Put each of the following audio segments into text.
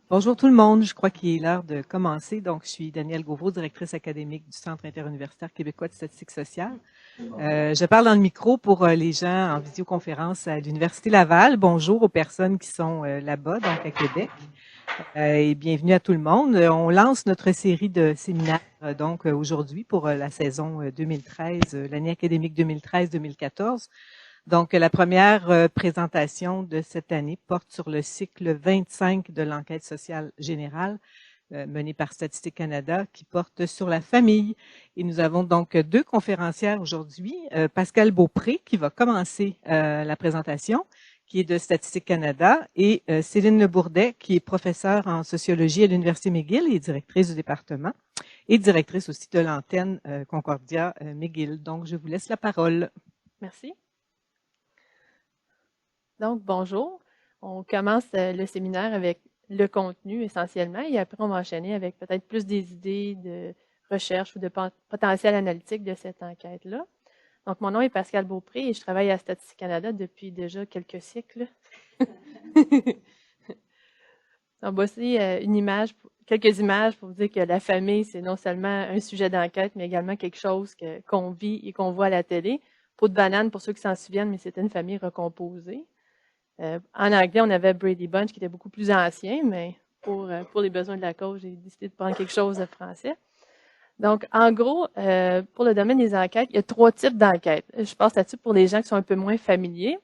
Bonjour tout le monde, je crois qu'il est l'heure de commencer. Donc, je suis Danielle Gauvreau, directrice académique du Centre interuniversitaire québécois de statistique sociale. Je parle dans le micro pour les gens en visioconférence à l'Université Laval. Bonjour aux personnes qui sont là-bas, donc à Québec. Et bienvenue à tout le monde. On lance notre série de séminaires aujourd'hui pour la saison 2013, l'année académique 2013-2014. Donc, la première présentation de cette année porte sur le cycle 25 de l'enquête sociale générale menée par Statistique Canada qui porte sur la famille. Et nous avons donc deux conférencières aujourd'hui. Pascal Beaupré qui va commencer la présentation, qui est de Statistique Canada, et Céline Lebourdet qui est professeure en sociologie à l'Université McGill et directrice du département et directrice aussi de l'antenne Concordia McGill. Donc, je vous laisse la parole. Merci. Donc, bonjour. On commence le séminaire avec le contenu essentiellement et après, on va enchaîner avec peut-être plus des idées de recherche ou de potentiel analytique de cette enquête-là. Donc, mon nom est Pascal Beaupré et je travaille à Statistique Canada depuis déjà quelques siècles. Donc, voici quelques images pour vous dire que la famille, c'est non seulement un sujet d'enquête, mais également quelque chose qu'on vit et qu'on voit à la télé. Peau de banane, pour ceux qui s'en souviennent, mais c'était une famille recomposée. En anglais, on avait Brady Bunch qui était beaucoup plus ancien, mais pour les besoins de la cause, j'ai décidé de prendre quelque chose de français. Donc, en gros, pour le domaine des enquêtes, il y a 3 types d'enquêtes. Je passe là-dessus pour les gens qui sont un peu moins familiers.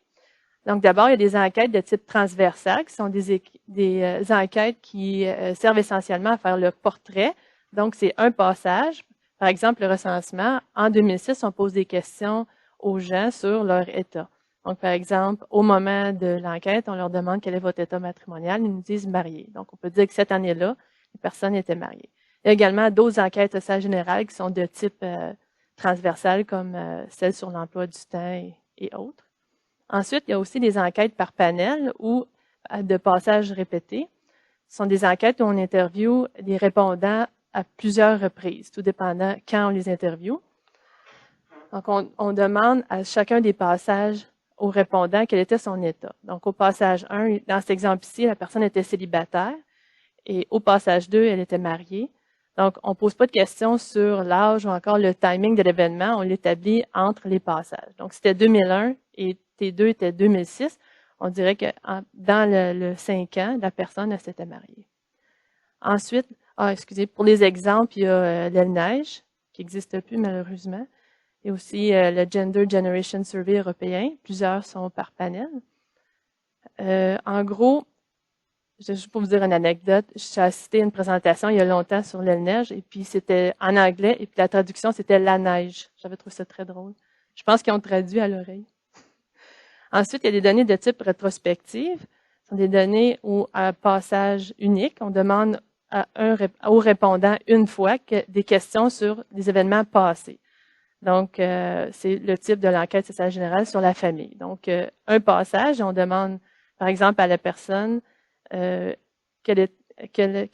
Donc, d'abord, il y a des enquêtes de type transversal, qui sont des enquêtes qui servent essentiellement à faire le portrait. Donc, c'est un passage. Par exemple, le recensement. En 2006, on pose des questions aux gens sur leur état. Donc, par exemple, au moment de l'enquête, on leur demande quel est votre état matrimonial. Ils nous disent marié. Donc, on peut dire que cette année-là, les personnes étaient mariées. Il y a également d'autres enquêtes sociales générales qui sont de type transversal, comme celles sur l'emploi du temps et autres. Ensuite, il y a aussi des enquêtes par panel ou de passages répétés. Ce sont des enquêtes où on interviewe les répondants à plusieurs reprises, tout dépendant quand on les interviewe. Donc, on demande à chacun des passages aux répondants quel était son état. Donc, au passage 1, dans cet exemple-ci, la personne était célibataire et au passage 2, elle était mariée. Donc, on ne pose pas de questions sur l'âge ou encore le timing de l'événement, on l'établit entre les passages. Donc, c'était 2001 et T2 était 2006. On dirait que dans le 5 ans, la personne s'était mariée. Ensuite, pour les exemples, il y a l'ELNEIGE, qui n'existe plus malheureusement. Il y a aussi le Gender Generation Survey européen. Plusieurs sont par panel. En gros, juste pour vous dire une anecdote, j'ai assisté à une présentation il y a longtemps sur l'ELNEIGE et puis c'était en anglais et puis la traduction c'était la neige. J'avais trouvé ça très drôle. Je pense qu'ils ont traduit à l'oreille. Ensuite, il y a des données de type rétrospective. Ce sont des données à passage unique. On demande au répondant une fois des questions sur des événements passés. Donc, c'est le type de l'enquête sociale générale sur la famille. Donc, un passage, on demande, par exemple, à la personne quels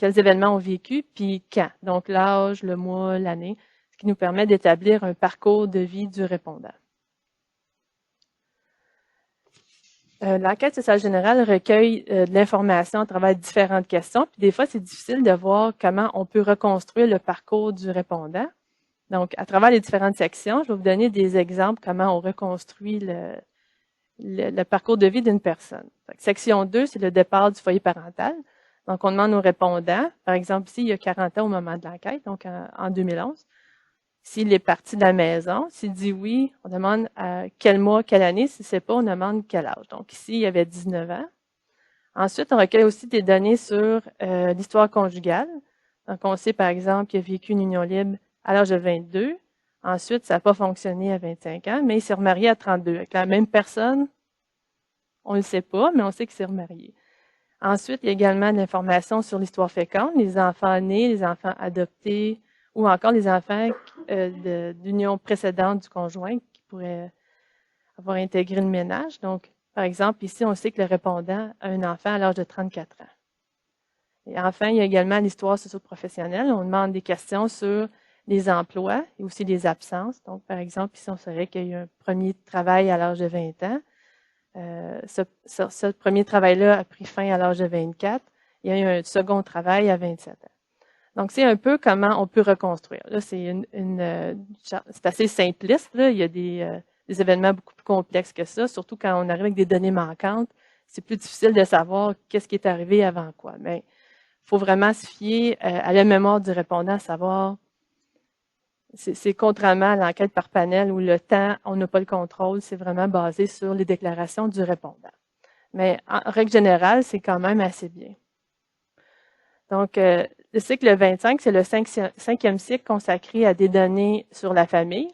événements ont vécu, puis quand. Donc, l'âge, le mois, l'année, ce qui nous permet d'établir un parcours de vie du répondant. L'enquête sociale générale recueille de l'information à travers différentes questions, puis des fois, c'est difficile de voir comment on peut reconstruire le parcours du répondant. Donc, à travers les différentes sections, je vais vous donner des exemples comment on reconstruit le parcours de vie d'une personne. Section 2, c'est le départ du foyer parental. Donc, on demande aux répondants, par exemple, ici, il y a 40 ans au moment de l'enquête, donc en 2011, s'il est parti de la maison. S'il dit oui, on demande à quel mois, quelle année. Si c'est pas, on demande quel âge. Donc, ici, il y avait 19 ans. Ensuite, on recueille aussi des données sur l'histoire conjugale. Donc, on sait, par exemple, qu'il a vécu une union libre à l'âge de 22. Ensuite, ça n'a pas fonctionné à 25 ans, mais il s'est remarié à 32. Avec la même personne, on ne le sait pas, mais on sait qu'il s'est remarié. Ensuite, il y a également de l'information sur l'histoire féconde, les enfants nés, les enfants adoptés, ou encore les enfants d'union précédente du conjoint qui pourraient avoir intégré le ménage. Donc, par exemple, ici, on sait que le répondant a un enfant à l'âge de 34 ans. Et enfin, il y a également l'histoire socio-professionnelle. On demande des questions sur les emplois et aussi les absences. Donc, par exemple, ici, on saurait qu'il y a eu un premier travail à l'âge de 20 ans. Ce premier travail-là a pris fin à l'âge de 24 Il y a eu un second travail à 27 ans. Donc, c'est un peu comment on peut reconstruire. Là, c'est c'est assez simpliste. Là. Il y a des événements beaucoup plus complexes que ça, surtout quand on arrive avec des données manquantes. C'est plus difficile de savoir qu'est-ce qui est arrivé avant quoi. Mais il faut vraiment se fier à la mémoire du répondant, à savoir, c'est contrairement à l'enquête par panel où le temps, on n'a pas le contrôle, c'est vraiment basé sur les déclarations du répondant. Mais en règle générale, c'est quand même assez bien. Donc, le cycle 25, c'est le cinquième cycle consacré à des données sur la famille.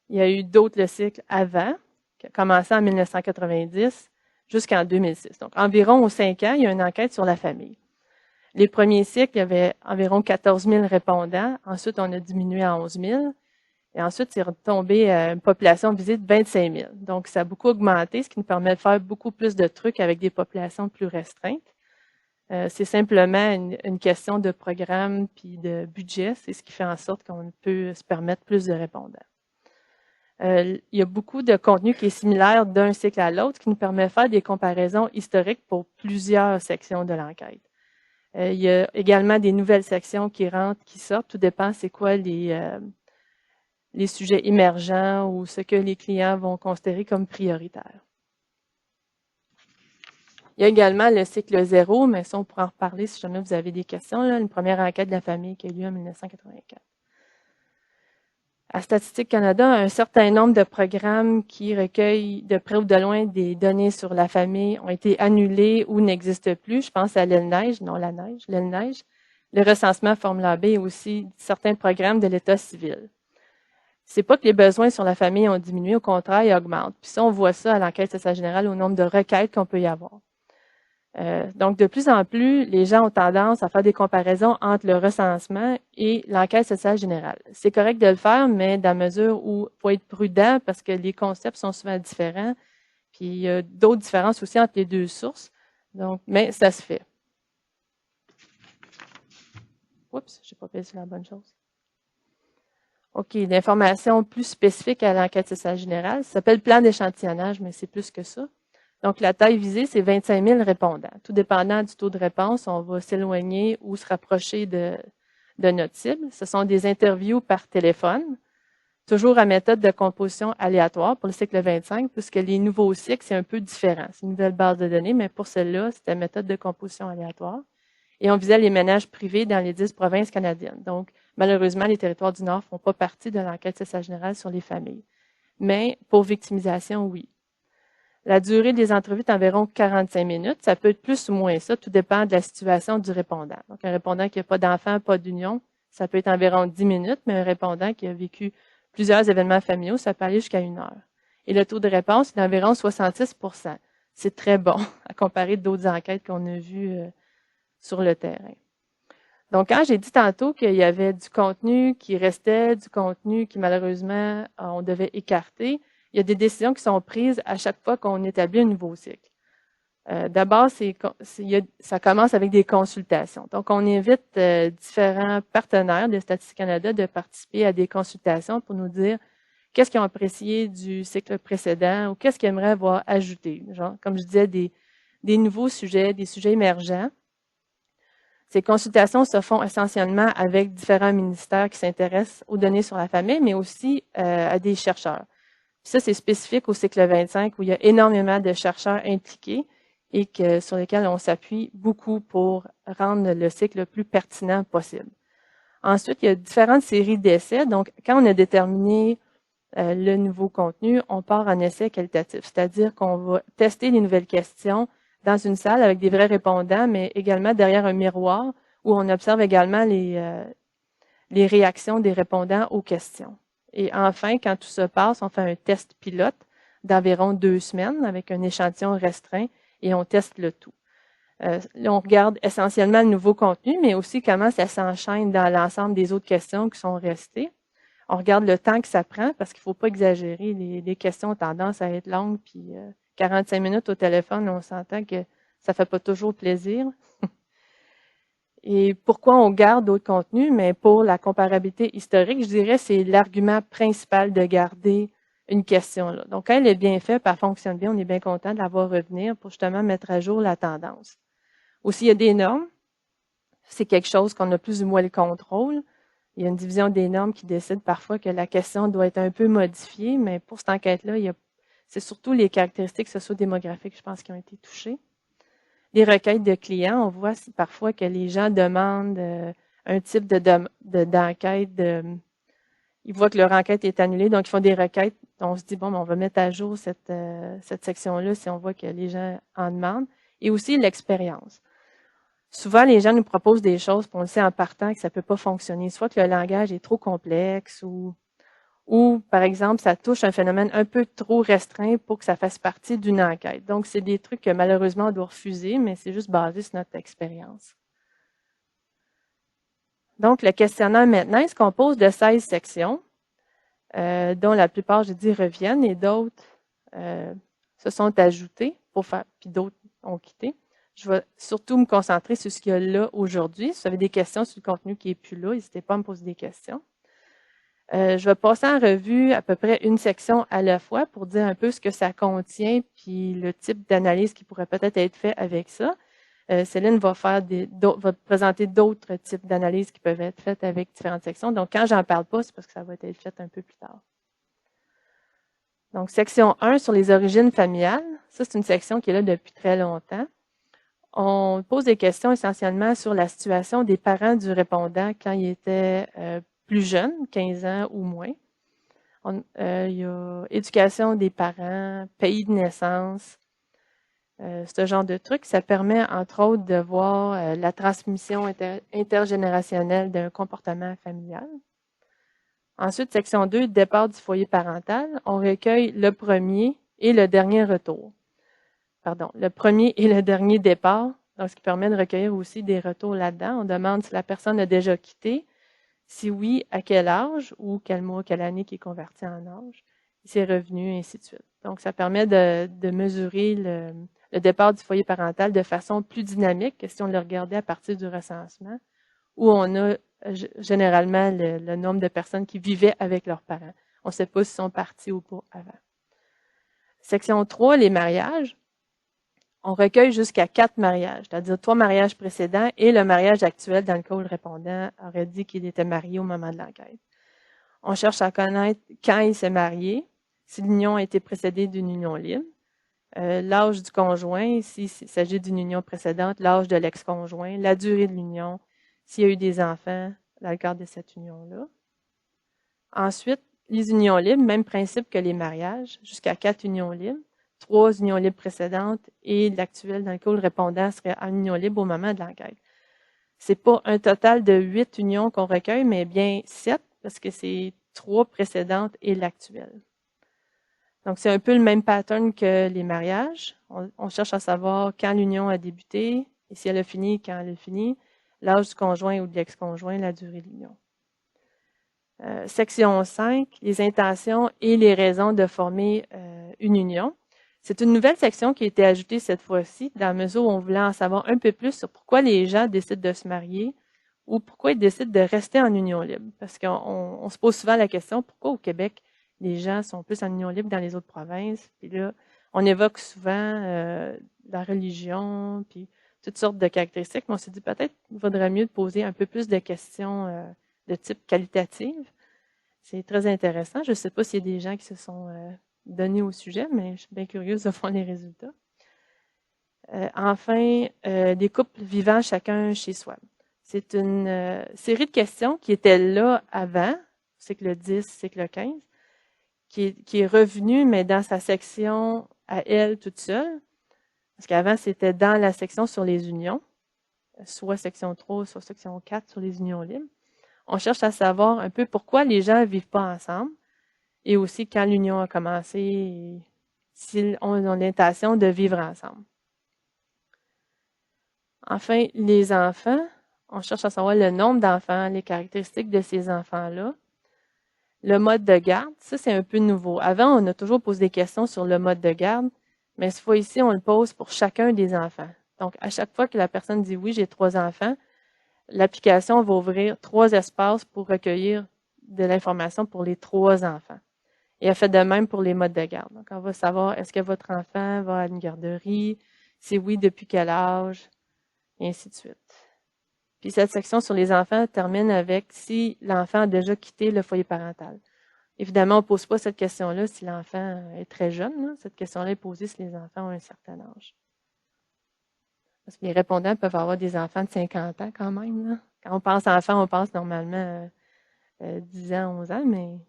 Il y a eu d'autres cycles avant, qui a commencé en 1990 jusqu'en 2006. Donc, environ aux 5 ans, il y a une enquête sur la famille. Les premiers cycles, il y avait environ 14 000 répondants. Ensuite, on a diminué à 11 000. Et ensuite, c'est retombé à une population visée de 25 000. Donc, ça a beaucoup augmenté, ce qui nous permet de faire beaucoup plus de trucs avec des populations plus restreintes. C'est simplement une question de programme puis de budget. C'est ce qui fait en sorte qu'on peut se permettre plus de répondants. Il y a beaucoup de contenu qui est similaire d'un cycle à l'autre, qui nous permet de faire des comparaisons historiques pour plusieurs sections de l'enquête. Il y a également des nouvelles sections qui rentrent, qui sortent. Tout dépend c'est quoi les sujets émergents ou ce que les clients vont considérer comme prioritaire. Il y a également le cycle 0, mais ça, on pourra en reparler si jamais vous avez des questions. Là, une première enquête de la famille qui a eu lieu en 1984. À Statistique Canada, un certain nombre de programmes qui recueillent de près ou de loin des données sur la famille ont été annulés ou n'existent plus. Je pense à l'Aile-Neige, non la neige, l'Aile-Neige. Le recensement Formula B et aussi certains programmes de l'État civil. C'est pas que les besoins sur la famille ont diminué, au contraire, ils augmentent. Puis ça, on voit ça à l'enquête sociale générale au nombre de requêtes qu'on peut y avoir. Donc, de plus en plus, les gens ont tendance à faire des comparaisons entre le recensement et l'enquête sociale générale. C'est correct de le faire, mais dans la mesure où il faut être prudent parce que les concepts sont souvent différents. Puis, il y a d'autres différences aussi entre les deux sources. Donc, mais ça se fait. Oups, j'ai pas payé sur la bonne chose. OK, l'information plus spécifique à l'enquête sociale générale, ça s'appelle plan d'échantillonnage, mais c'est plus que ça. Donc, la taille visée, c'est 25 000 répondants. Tout dépendant du taux de réponse, on va s'éloigner ou se rapprocher de notre cible. Ce sont des interviews par téléphone, toujours à méthode de composition aléatoire pour le cycle 25, puisque les nouveaux cycles, c'est un peu différent. C'est une nouvelle base de données, mais pour celle-là, c'est la méthode de composition aléatoire. Et on visait les ménages privés dans les 10 provinces canadiennes. Donc, malheureusement, les territoires du Nord ne font pas partie de l'enquête sociale générale sur les familles. Mais pour victimisation, oui. La durée des entrevues est environ 45 minutes. Ça peut être plus ou moins ça, tout dépend de la situation du répondant. Donc, un répondant qui n'a pas d'enfant, pas d'union, ça peut être environ 10 minutes, mais un répondant qui a vécu plusieurs événements familiaux, ça peut aller jusqu'à 1 heure. Et le taux de réponse est d'environ 66 %. C'est très bon à comparer d'autres enquêtes qu'on a vues sur le terrain. Donc, quand j'ai dit tantôt qu'il y avait du contenu qui restait, du contenu qui malheureusement on devait écarter, il y a des décisions qui sont prises à chaque fois qu'on établit un nouveau cycle. D'abord, ça commence avec des consultations. Donc, on invite différents partenaires de Statistique Canada de participer à des consultations pour nous dire qu'est-ce qu'ils ont apprécié du cycle précédent ou qu'est-ce qu'ils aimeraient voir ajouté. Genre, comme je disais, des nouveaux sujets, des sujets émergents. Ces consultations se font essentiellement avec différents ministères qui s'intéressent aux données sur la famille, mais aussi à des chercheurs. Puis ça, c'est spécifique au cycle 25 où il y a énormément de chercheurs impliqués et sur lesquels on s'appuie beaucoup pour rendre le cycle le plus pertinent possible. Ensuite, il y a différentes séries d'essais. Donc, quand on a déterminé le nouveau contenu, on part en essai qualitatif, c'est-à-dire qu'on va tester les nouvelles questions dans une salle avec des vrais répondants, mais également derrière un miroir où on observe également les réactions des répondants aux questions. Et enfin, quand tout se passe, on fait un test pilote d'environ 2 semaines avec un échantillon restreint et on teste le tout. On regarde essentiellement le nouveau contenu, mais aussi comment ça s'enchaîne dans l'ensemble des autres questions qui sont restées. On regarde le temps que ça prend parce qu'il ne faut pas exagérer. Les questions ont tendance à être longues, puis 45 minutes au téléphone, on s'entend que ça ne fait pas toujours plaisir. Et pourquoi on garde d'autres contenus? Mais pour la comparabilité historique, je dirais c'est l'argument principal de garder une question là. Donc, quand elle est bien faite, elle fonctionne bien, on est bien content de la voir revenir pour justement mettre à jour la tendance. Aussi, il y a des normes. C'est quelque chose qu'on a plus ou moins le contrôle. Il y a une division des normes qui décide parfois que la question doit être un peu modifiée, mais pour cette enquête-là, c'est surtout les caractéristiques sociodémographiques, je pense, qui ont été touchées. Les requêtes de clients, on voit parfois que les gens demandent un type d'enquête. Ils voient que leur enquête est annulée, donc ils font des requêtes. On se dit, bon, on va mettre à jour cette section-là si on voit que les gens en demandent. Et aussi l'expérience. Souvent, les gens nous proposent des choses, puis on le sait en partant que ça ne peut pas fonctionner. Soit que le langage est trop complexe ou, par exemple, ça touche un phénomène un peu trop restreint pour que ça fasse partie d'une enquête. Donc, c'est des trucs que malheureusement on doit refuser, mais c'est juste basé sur notre expérience. Donc, le questionnaire maintenant, il se compose de 16 sections, dont la plupart, je dis, reviennent et d'autres se sont ajoutées, puis d'autres ont quitté. Je vais surtout me concentrer sur ce qu'il y a là aujourd'hui. Si vous avez des questions sur le contenu qui n'est plus là, n'hésitez pas à me poser des questions. Je vais passer en revue à peu près une section à la fois pour dire un peu ce que ça contient, puis le type d'analyse qui pourrait peut-être être fait avec ça. Céline va présenter d'autres types d'analyses qui peuvent être faites avec différentes sections. Donc, quand j'en parle pas, c'est parce que ça va être fait un peu plus tard. Donc, section 1 sur les origines familiales. Ça, c'est une section qui est là depuis très longtemps. On pose des questions essentiellement sur la situation des parents du répondant quand il était plus jeune, 15 ans ou moins. Il y a éducation des parents, pays de naissance, ce genre de trucs. Ça permet, entre autres, de voir la transmission intergénérationnelle d'un comportement familial. Ensuite, section 2, départ du foyer parental. On recueille le premier et le dernier retour. Pardon, le premier et le dernier départ, donc ce qui permet de recueillir aussi des retours là-dedans. On demande si la personne a déjà quitté, si oui, à quel âge ou quel mois, quelle année qui est converti en âge, ses revenus, et ainsi de suite. Donc, ça permet de mesurer le départ du foyer parental de façon plus dynamique que si on le regardait à partir du recensement, où on a généralement le nombre de personnes qui vivaient avec leurs parents. On ne sait pas s'ils sont partis ou pas avant. Section 3, les mariages. On recueille jusqu'à 4 mariages, c'est-à-dire 3 mariages précédents et le mariage actuel dans le cas où le répondant aurait dit qu'il était marié au moment de l'enquête. On cherche à connaître quand il s'est marié, si l'union a été précédée d'une union libre, l'âge du conjoint, s'il s'agit d'une union précédente, l'âge de l'ex-conjoint, la durée de l'union, s'il y a eu des enfants dans le cadre de cette union-là. Ensuite, les unions libres, même principe que les mariages, jusqu'à 4 unions libres. 3 unions libres précédentes et l'actuelle dans le cas où le répondant serait en union libre au moment de l'enquête. C'est pas un total de 8 unions qu'on recueille, mais bien 7, parce que c'est 3 précédentes et l'actuelle. Donc, c'est un peu le même pattern que les mariages. On cherche à savoir quand l'union a débuté et si elle a fini, quand elle a fini, l'âge du conjoint ou de l'ex-conjoint, la durée de l'union. Section 5, les intentions et les raisons de former une union. C'est une nouvelle section qui a été ajoutée cette fois-ci, dans la mesure où on voulait en savoir un peu plus sur pourquoi les gens décident de se marier ou pourquoi ils décident de rester en union libre. Parce qu'on se pose souvent la question, pourquoi au Québec, les gens sont plus en union libre que dans les autres provinces? Puis là, on évoque souvent la religion, puis toutes sortes de caractéristiques, mais on s'est dit peut-être qu'il vaudrait mieux de poser un peu plus de questions de type qualitative. C'est très intéressant. Je ne sais pas s'il y a des gens qui se sont donnés au sujet, mais je suis bien curieuse de voir les résultats. Enfin, des couples vivant chacun chez soi. C'est une série de questions qui étaient là avant, cycle 10, cycle 15, qui est revenue, mais dans sa section à elle toute seule. Parce qu'avant, c'était dans la section sur les unions, soit section 3, soit section 4 sur les unions libres. On cherche à savoir un peu pourquoi les gens ne vivent pas ensemble et aussi quand l'union a commencé et s'ils ont l'intention de vivre ensemble. Enfin, les enfants, on cherche à savoir le nombre d'enfants, les caractéristiques de ces enfants-là. Le mode de garde, ça c'est un peu nouveau. Avant, on a toujours posé des questions sur le mode de garde, mais cette fois-ci, on le pose pour chacun des enfants. Donc, à chaque fois que la personne dit « oui, j'ai 3 enfants », l'application va ouvrir 3 espaces pour recueillir de l'information pour les 3 enfants. Et elle fait de même pour les modes de garde. Donc, on va savoir est-ce que votre enfant va à une garderie, si oui, depuis quel âge, et ainsi de suite. Puis cette section sur les enfants termine avec si l'enfant a déjà quitté le foyer parental. Évidemment, on ne pose pas cette question-là si l'enfant est très jeune. Là. Cette question-là est posée si les enfants ont un certain âge. Parce que les répondants peuvent avoir des enfants de 50 ans quand même. Là. Quand on pense enfant, on pense normalement 10 ans, 11 ans, mais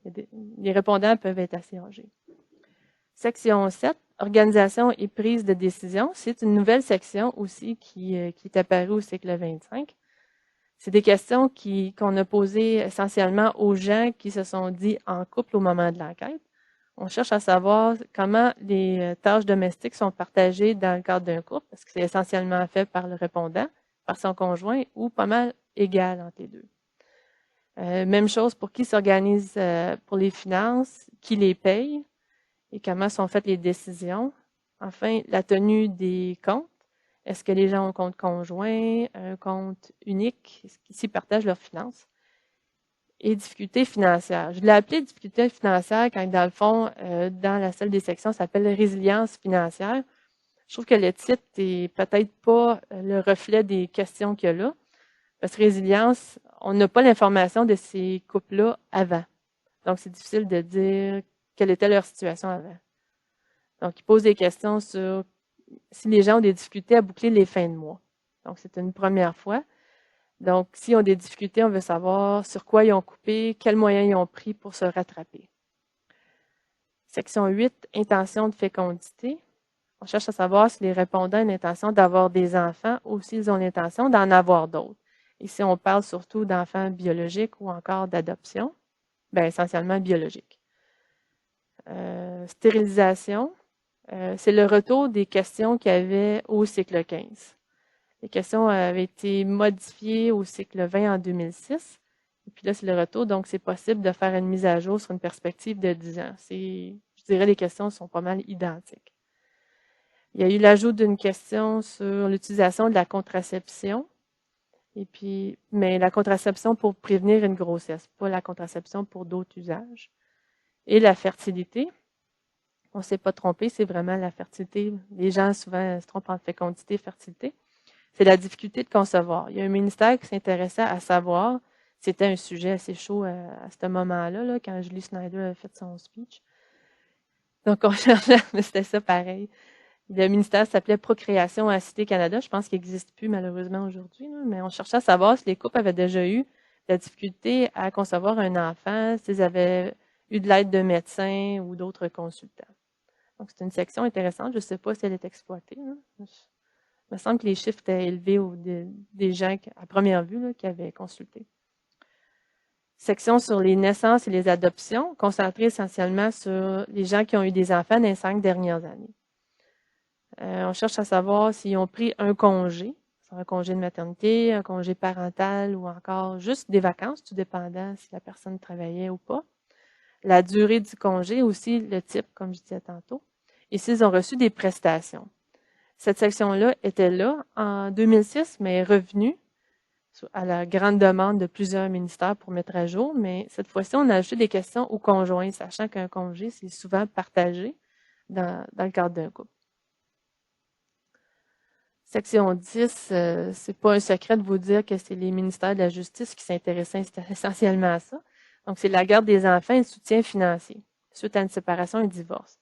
les répondants peuvent être assez âgés. Section 7, organisation et prise de décision. C'est une nouvelle section aussi qui est apparue au cycle 25. C'est des questions qu'on a posées essentiellement aux gens qui se sont dit en couple au moment de l'enquête. On cherche à savoir comment les tâches domestiques sont partagées dans le cadre d'un couple, parce que c'est essentiellement fait par le répondant, par son conjoint, ou pas mal égal entre les deux. Même chose pour qui s'organise pour les finances, qui les paye et comment sont faites les décisions. Enfin, la tenue des comptes. Est-ce que les gens ont un compte conjoint, un compte unique? Est-ce qu'ils s'y partagent leurs finances? Et difficultés financières. Je l'ai appelé difficultés financières quand, dans le fond, dans la salle des sections, ça s'appelle résilience financière. Je trouve que le titre est peut-être pas le reflet des questions qu'il y a là. Parce que résilience, on n'a pas l'information de ces couples-là avant. Donc, c'est difficile de dire quelle était leur situation avant. Donc, il pose des questions sur si les gens ont des difficultés à boucler les fins de mois. Donc, c'est une première fois. Donc, s'ils ont des difficultés, on veut savoir sur quoi ils ont coupé, quels moyens ils ont pris pour se rattraper. Section 8, intention de fécondité. On cherche à savoir si les répondants ont une intention d'avoir des enfants ou s'ils ont l'intention d'en avoir d'autres. Ici, on parle surtout d'enfants biologiques ou encore d'adoption, bien essentiellement biologiques. Stérilisation, c'est le retour des questions qu'il y avait au cycle 15. Les questions avaient été modifiées au cycle 20 en 2006. Et puis là, c'est le retour. Donc, c'est possible de faire une mise à jour sur une perspective de 10 ans. Je dirais les questions sont pas mal identiques. Il y a eu l'ajout d'une question sur l'utilisation de la contraception. Et puis, mais la contraception pour prévenir une grossesse, pas la contraception pour d'autres usages. Et la fertilité. On ne s'est pas trompé, c'est vraiment la fertilité. Les gens souvent se trompent entre fécondité et fertilité. C'est la difficulté de concevoir. Il y a un ministère qui s'intéressait à savoir, c'était un sujet assez chaud à ce moment-là, là, quand Julie Snyder a fait son speech. Donc, on cherchait, mais c'était ça pareil. Le ministère s'appelait Procréation Assistée Canada. Je pense qu'il n'existe plus malheureusement aujourd'hui, mais on cherchait à savoir si les couples avaient déjà eu de la difficulté à concevoir un enfant, s'ils avaient eu de l'aide d'un médecin ou d'autres consultants. Donc, c'est une section intéressante. Je ne sais pas si elle est exploitée. Là. Il me semble que les chiffres étaient élevés des gens à première vue là, qui avaient consulté. Section sur les naissances et les adoptions, concentrée essentiellement sur les gens qui ont eu des enfants dans les 5 dernières années. On cherche à savoir s'ils ont pris un congé de maternité, un congé parental ou encore juste des vacances, tout dépendant si la personne travaillait ou pas. La durée du congé, aussi le type, comme je disais tantôt. Et s'ils ont reçu des prestations. Cette section-là était là en 2006, mais est revenue à la grande demande de plusieurs ministères pour mettre à jour. Mais cette fois-ci, on a ajouté des questions aux conjoints, sachant qu'un congé, c'est souvent partagé dans le cadre d'un couple. Section 10, c'est pas un secret de vous dire que c'est les ministères de la Justice qui s'intéressaient essentiellement à ça. Donc, c'est la garde des enfants et le soutien financier suite à une séparation et un divorce.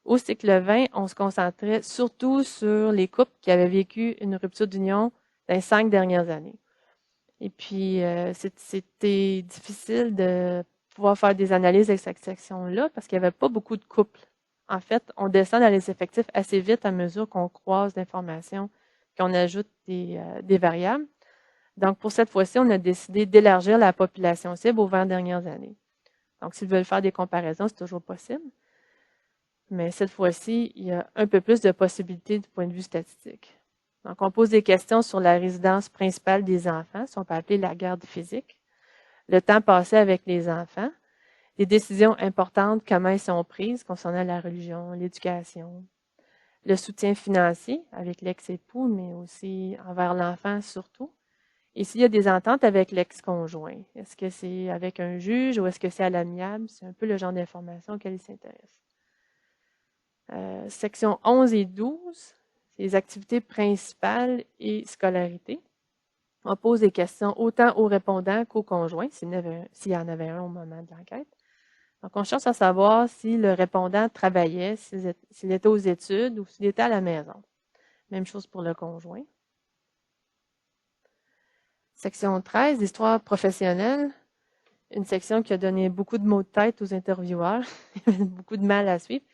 Au cycle 20, on se concentrait surtout sur les couples qui avaient vécu une rupture d'union dans les 5 dernières années. Et puis, c'était difficile de pouvoir faire des analyses avec cette section-là parce qu'il n'y avait pas beaucoup de couples. En fait, on descend dans les effectifs assez vite à mesure qu'on croise l'information, qu'on ajoute des variables. Donc, pour cette fois-ci, on a décidé d'élargir la population cible aux 20 dernières années. Donc, s'ils veulent faire des comparaisons, c'est toujours possible. Mais cette fois-ci, il y a un peu plus de possibilités du point de vue statistique. Donc, on pose des questions sur la résidence principale des enfants, si on peut appeler la garde physique, le temps passé avec les enfants, les décisions importantes, comment elles sont prises concernant la religion, l'éducation, le soutien financier avec l'ex-époux, mais aussi envers l'enfant surtout. Et s'il y a des ententes avec l'ex-conjoint, est-ce que c'est avec un juge ou est-ce que c'est à l'amiable? C'est un peu le genre d'information auquel il s'intéresse. Section 11 et 12, les activités principales et scolarité. On pose des questions autant aux répondants qu'aux conjoints, s'il y en avait un au moment de l'enquête. Donc, on cherche à savoir si le répondant travaillait, s'il était aux études ou s'il était à la maison. Même chose pour le conjoint. Section 13, l'histoire professionnelle. Une section qui a donné beaucoup de maux de tête aux intervieweurs, beaucoup de mal à suivre.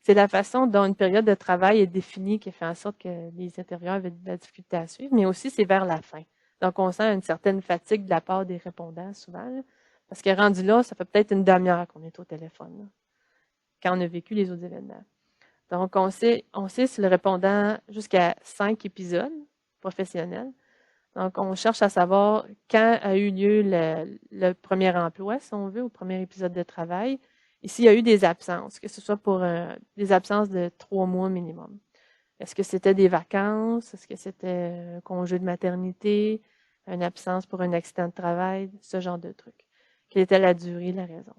C'est la façon dont une période de travail est définie qui fait en sorte que les intervieweurs avaient de la difficulté à suivre, mais aussi c'est vers la fin. Donc, on sent une certaine fatigue de la part des répondants souvent, là, parce que rendu là, ça fait peut-être une demi-heure qu'on est au téléphone, là, quand on a vécu les autres événements. Donc, on sait si le répondant jusqu'à 5 épisodes professionnels. Donc, on cherche à savoir quand a eu lieu le premier emploi, si on veut, au premier épisode de travail, et s'il y a eu des absences, que ce soit pour des absences de 3 mois minimum. Est-ce que c'était des vacances? Est-ce que c'était un congé de maternité? Une absence pour un accident de travail? Ce genre de trucs. Quelle était la durée, la raison?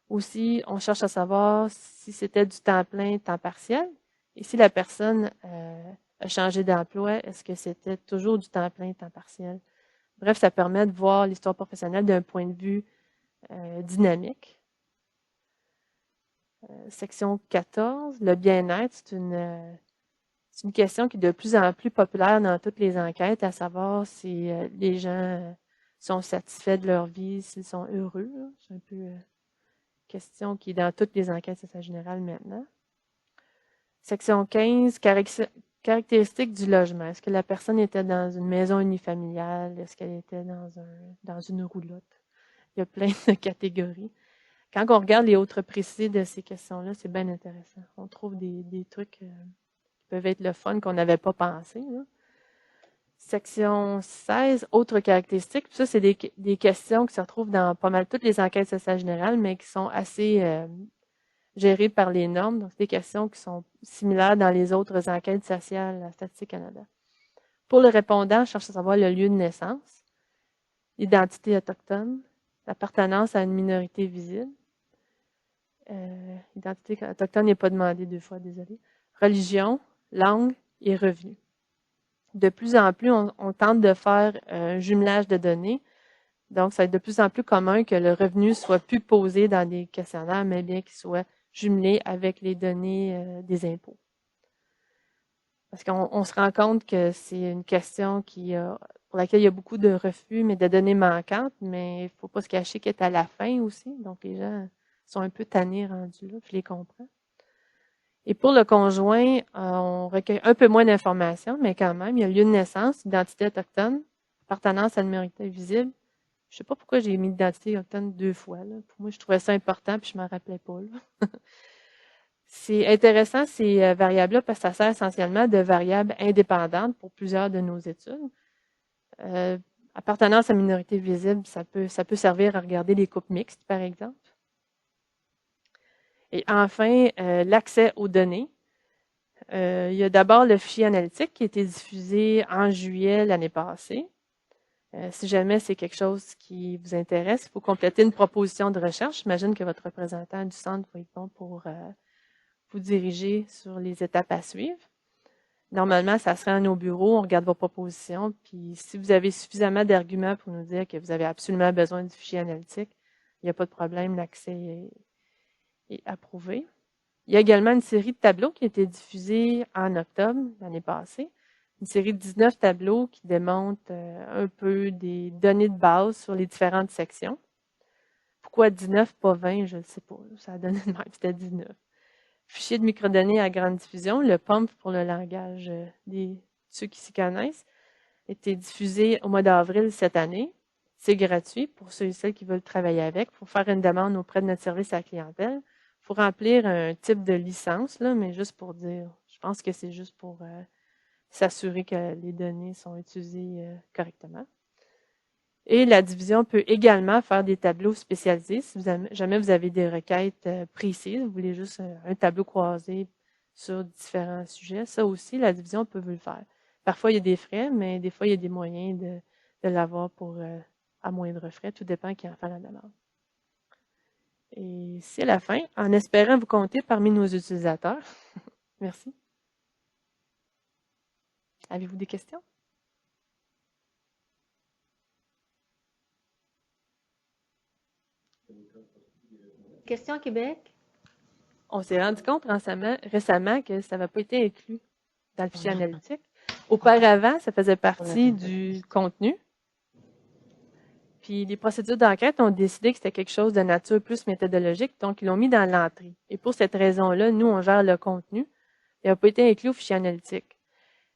Aussi, on cherche à savoir si c'était du temps plein, temps partiel, et si la personne a changé d'emploi, est-ce que c'était toujours du temps plein, temps partiel? Bref, ça permet de voir l'histoire professionnelle d'un point de vue dynamique. Section 14, le bien-être, c'est une question qui est de plus en plus populaire dans toutes les enquêtes, à savoir si les gens sont satisfaits de leur vie, s'ils sont heureux. C'est un peu une question qui est dans toutes les enquêtes sociales générales maintenant. Section 15, caractéristiques du logement. Est-ce que la personne était dans une maison unifamiliale? Est-ce qu'elle était dans une roulotte? Il y a plein de catégories. Quand on regarde les autres précis de ces questions-là, c'est bien intéressant. On trouve des trucs qui peuvent être le fun qu'on n'avait pas pensé, là. Section 16, autres caractéristiques. Ça, c'est des questions qui se retrouvent dans pas mal toutes les enquêtes sociales générales, mais qui sont assez gérées par les normes. Donc, c'est des questions qui sont similaires dans les autres enquêtes sociales à Statistique Canada. Pour le répondant, je cherche à savoir le lieu de naissance, l'identité autochtone, l'appartenance à une minorité visible. Identité autochtone n'est pas demandée 2 fois, désolé. Religion, langue et revenus. De plus en plus, on tente de faire un jumelage de données. Donc, ça va être de plus en plus commun que le revenu soit plus posé dans des questionnaires, mais bien qu'il soit jumelé avec les données des impôts. Parce qu'on se rend compte que c'est une question pour laquelle il y a beaucoup de refus, mais de données manquantes, mais il ne faut pas se cacher qu'elle est à la fin aussi. Donc, les gens sont un peu tannés rendus là, je les comprends. Et pour le conjoint, on recueille un peu moins d'informations, mais quand même, il y a lieu de naissance, identité autochtone, appartenance à une minorité visible. Je ne sais pas pourquoi j'ai mis l'identité autochtone 2 fois. Là. Pour moi, je trouvais ça important, puis je ne m'en rappelais pas. C'est intéressant, ces variables-là, parce que ça sert essentiellement de variables indépendantes pour plusieurs de nos études. Appartenance à minorité visible, ça peut servir à regarder les couples mixtes, par exemple. Et enfin, l'accès aux données. Il y a d'abord le fichier analytique qui a été diffusé en juillet l'année passée. Si jamais c'est quelque chose qui vous intéresse, il faut compléter une proposition de recherche. J'imagine que votre représentant du centre va être bon pour vous diriger sur les étapes à suivre. Normalement, ça serait à nos bureaux, on regarde vos propositions, puis si vous avez suffisamment d'arguments pour nous dire que vous avez absolument besoin du fichier analytique, il n'y a pas de problème, l'accès est approuvé. Il y a également une série de tableaux qui a été diffusée en octobre l'année passée. Une série de 19 tableaux qui démontrent un peu des données de base sur les différentes sections. Pourquoi 19, pas 20, je ne sais pas. Ça a donné de même, c'était 19. Fichier de microdonnées à grande diffusion, le PUMP pour le langage ceux qui s'y connaissent, a été diffusé au mois d'avril cette année. C'est gratuit pour ceux et celles qui veulent travailler avec. Il faut faire une demande auprès de notre service à la clientèle. Il faut remplir un type de licence, là, mais juste pour dire, je pense que c'est juste pour s'assurer que les données sont utilisées correctement. Et la division peut également faire des tableaux spécialisés. Si jamais vous avez des requêtes précises, vous voulez juste un tableau croisé sur différents sujets, ça aussi, la division peut vous le faire. Parfois, il y a des frais, mais des fois, il y a des moyens de l'avoir pour à moindre frais. Tout dépend qui en fait la demande. Et c'est la fin, en espérant vous compter parmi nos utilisateurs. Merci. Avez-vous des questions? Question Québec? On s'est rendu compte récemment que ça n'avait pas été inclus dans le fichier analytique. Auparavant, ça faisait partie du contenu. Puis les procédures d'enquête ont décidé que c'était quelque chose de nature plus méthodologique, donc ils l'ont mis dans l'entrée. Et pour cette raison-là, nous, on gère le contenu. Il n'a pas été inclus au fichier analytique.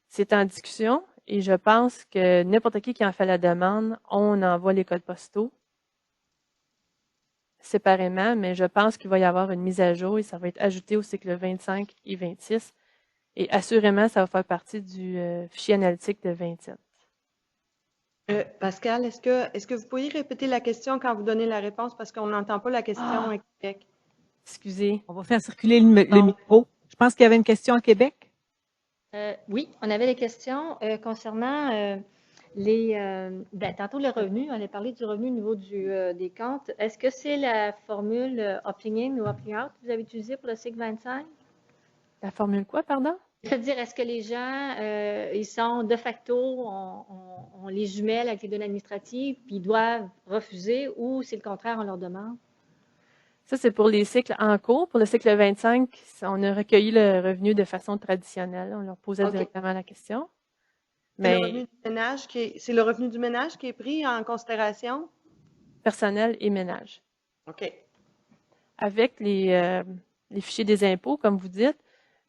C'est en discussion et je pense que n'importe qui en fait la demande, on envoie les codes postaux séparément, mais je pense qu'il va y avoir une mise à jour et ça va être ajouté au cycle 25 et 26. Et assurément, ça va faire partie du fichier analytique de 27. Pascal, est-ce que vous pourriez répéter la question quand vous donnez la réponse parce qu'on n'entend pas la question à Québec? Excusez. On va faire circuler le micro. Je pense qu'il y avait une question à Québec. Oui, on avait des questions concernant tantôt le revenu. On a parlé du revenu au niveau des comptes. Est-ce que c'est la formule opting-in ou opting-out que vous avez utilisée pour le cycle 25? La formule quoi, pardon? C'est-à-dire, est-ce que les gens, ils sont de facto, on les jumelle avec les données administratives, puis ils doivent refuser, ou c'est le contraire, on leur demande? Ça, c'est pour les cycles en cours. Pour le cycle 25, on a recueilli le revenu de façon traditionnelle. On leur posait directement la question. Mais c'est le revenu du ménage qui est pris en considération? Personnel et ménage. OK. Avec les fichiers des impôts, comme vous dites,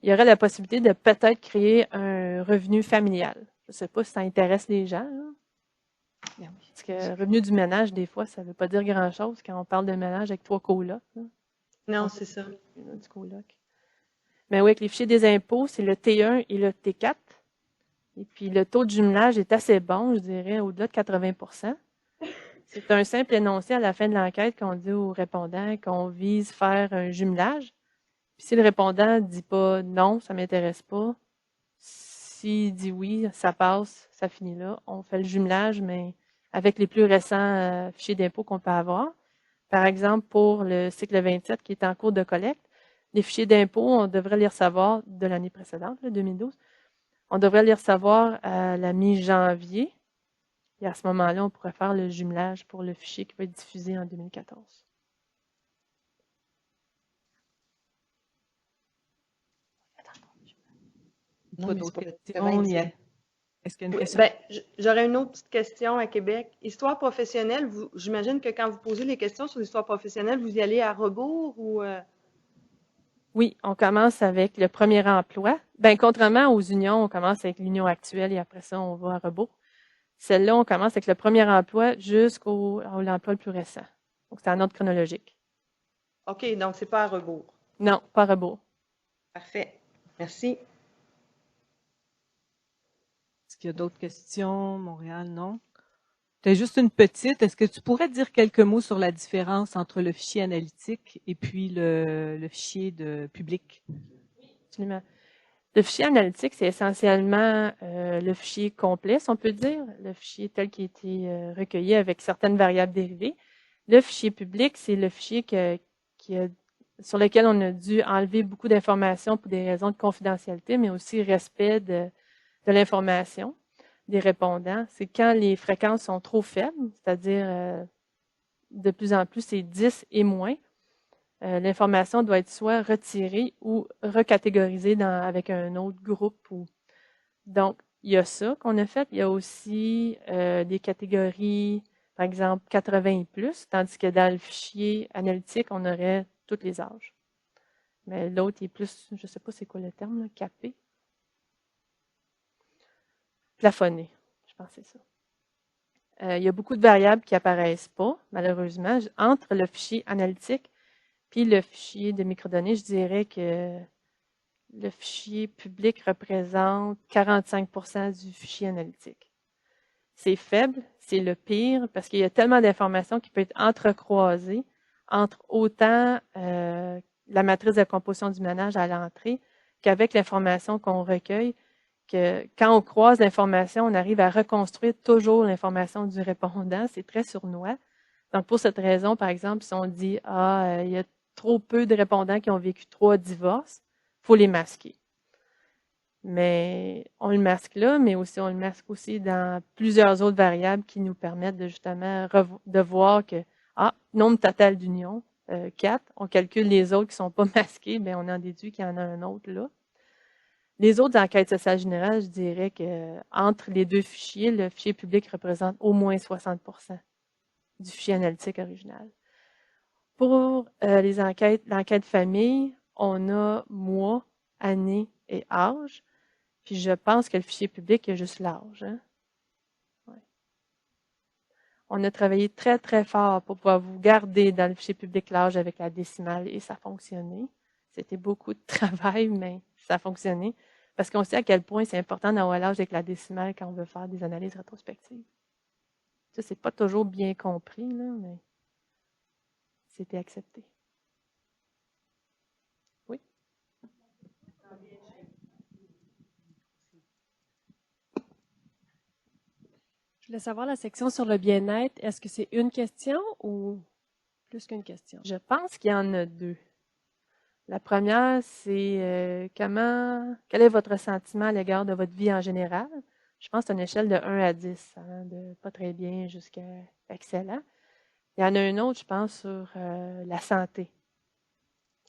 il y aurait la possibilité de peut-être créer un revenu familial. Je ne sais pas si ça intéresse les gens. Là. Parce que revenu du ménage, des fois, ça ne veut pas dire grand-chose quand on parle de ménage avec 3 colocs. Là. Non, c'est ça. Du coloc. Mais oui, avec les fichiers des impôts, c'est le T1 et le T4. Et puis, le taux de jumelage est assez bon, je dirais, au-delà de 80%. C'est un simple énoncé à la fin de l'enquête qu'on dit aux répondants qu'on vise faire un jumelage. Puis si le répondant ne dit pas « non, ça ne m'intéresse pas », s'il dit « oui, ça passe, ça finit là », on fait le jumelage, mais avec les plus récents fichiers d'impôt qu'on peut avoir. Par exemple, pour le cycle 27 qui est en cours de collecte, les fichiers d'impôt, on devrait les recevoir de l'année précédente, 2012. On devrait les recevoir à la mi-janvier. Et à ce moment-là, on pourrait faire le jumelage pour le fichier qui va être diffusé en 2014. Pas d'autres questions? Est-ce qu'il y a une question? J'aurais une autre petite question à Québec. Histoire professionnelle, j'imagine que quand vous posez les questions sur l'histoire professionnelle, vous y allez à rebours ou... Oui, on commence avec le premier emploi. Contrairement aux unions, on commence avec l'union actuelle et après ça, on va à rebours. Celle-là, on commence avec le premier emploi jusqu'au l'emploi le plus récent. Donc, c'est en ordre chronologique. OK, donc c'est pas à rebours. Non, pas à rebours. Parfait. Merci. Est-ce qu'il y a d'autres questions? Montréal, non? Peut-être juste une petite. Est-ce que tu pourrais dire quelques mots sur la différence entre le fichier analytique et puis le fichier de public? Absolument. Le fichier analytique, c'est essentiellement le fichier complet, si on peut dire, le fichier tel qu'il a été recueilli avec certaines variables dérivées. Le fichier public, c'est le fichier sur lequel on a dû enlever beaucoup d'informations pour des raisons de confidentialité, mais aussi respect de l'information des répondants. C'est quand les fréquences sont trop faibles, c'est-à-dire de plus en plus, c'est 10 et moins. L'information doit être soit retirée ou recatégorisée avec un autre groupe. Donc, il y a ça qu'on a fait. Il y a aussi des catégories, par exemple, 80 et plus, tandis que dans le fichier analytique, on aurait tous les âges. Mais l'autre est plus, je ne sais pas c'est quoi le terme, là, capé. Plafonné, je pense que c'est ça. Il y a beaucoup de variables qui apparaissent pas, malheureusement. Entre le fichier analytique puis le fichier de microdonnées, je dirais que le fichier public représente 45% du fichier analytique. C'est faible, c'est le pire, parce qu'il y a tellement d'informations qui peuvent être entrecroisées entre autant la matrice de composition du ménage à l'entrée qu'avec l'information qu'on recueille, que quand on croise l'information, on arrive à reconstruire toujours l'information du répondant. C'est très sournois. Donc, pour cette raison, par exemple, si on dit « Ah, il y a trop peu de répondants qui ont vécu 3 divorces », il faut les masquer. Mais on le masque là, mais aussi on le masque aussi dans plusieurs autres variables qui nous permettent de justement de voir que, nombre total d'unions, 4, on calcule les autres qui sont pas masqués, bien on en déduit qu'il y en a un autre là. Les autres enquêtes sociales générales, je dirais que entre les deux fichiers, le fichier public représente au moins 60% du fichier analytique original. Pour les enquêtes, l'enquête famille, on a mois, année et âge. Puis je pense que le fichier public, il y a juste l'âge. Hein? Ouais. On a travaillé très, très fort pour pouvoir vous garder dans le fichier public l'âge avec la décimale et ça a fonctionné. C'était beaucoup de travail, mais ça a fonctionné. Parce qu'on sait à quel point c'est important d'avoir l'âge avec la décimale quand on veut faire des analyses rétrospectives. Ça, c'est pas toujours bien compris, là, mais c'était accepté. Oui? Je voulais savoir la section sur le bien-être. Est-ce que c'est une question ou plus qu'une question? Je pense qu'il y en a deux. La première, c'est quel est votre sentiment à l'égard de votre vie en général? Je pense que c'est une échelle de 1 à 10, hein, de pas très bien jusqu'à excellent. Il y en a une autre, je pense, sur la santé,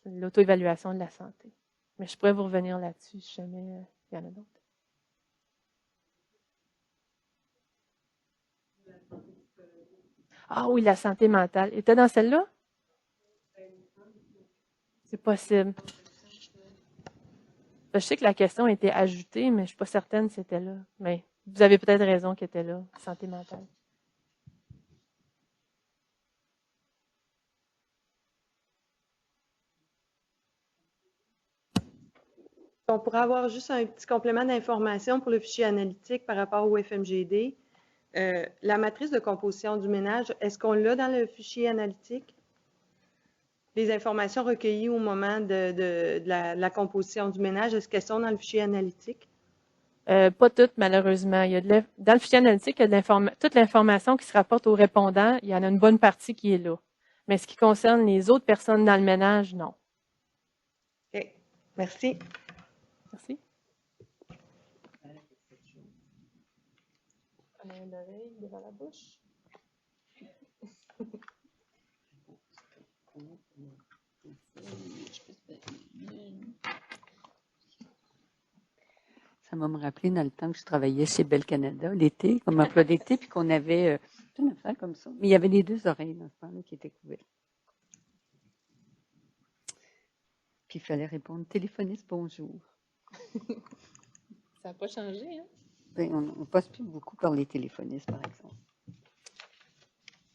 l'auto-évaluation de la santé. Mais je pourrais vous revenir là-dessus si jamais il y en a d'autres. Ah oui, la santé mentale. Était dans celle-là? C'est possible. Je sais que la question a été ajoutée, mais je ne suis pas certaine si c'était là. Mais vous avez peut-être raison qu'elle était là, santé mentale. On pourrait avoir juste un petit complément d'information pour le fichier analytique par rapport au FMGD. La matrice de composition du ménage, est-ce qu'on l'a dans le fichier analytique? Les informations recueillies au moment de la composition du ménage, est-ce qu'elles sont dans le fichier analytique? Pas toutes, malheureusement. Dans le fichier analytique, il y a toute l'information qui se rapporte aux répondants. Il y en a une bonne partie qui est là. Mais ce qui concerne les autres personnes dans le ménage, non. OK. Merci. Merci. On a une oreille devant la bouche. Ça va me rappeler dans le temps que je travaillais chez Bell Canada, l'été, comme emploi d'été, puis qu'on avait une affaire comme ça. Mais il y avait les deux oreilles dans ce temps-là qui étaient couvertes. Puis il fallait répondre « Téléphoniste, bonjour ». Ça n'a pas changé, hein? Ben, on ne passe plus beaucoup par les téléphonistes, par exemple.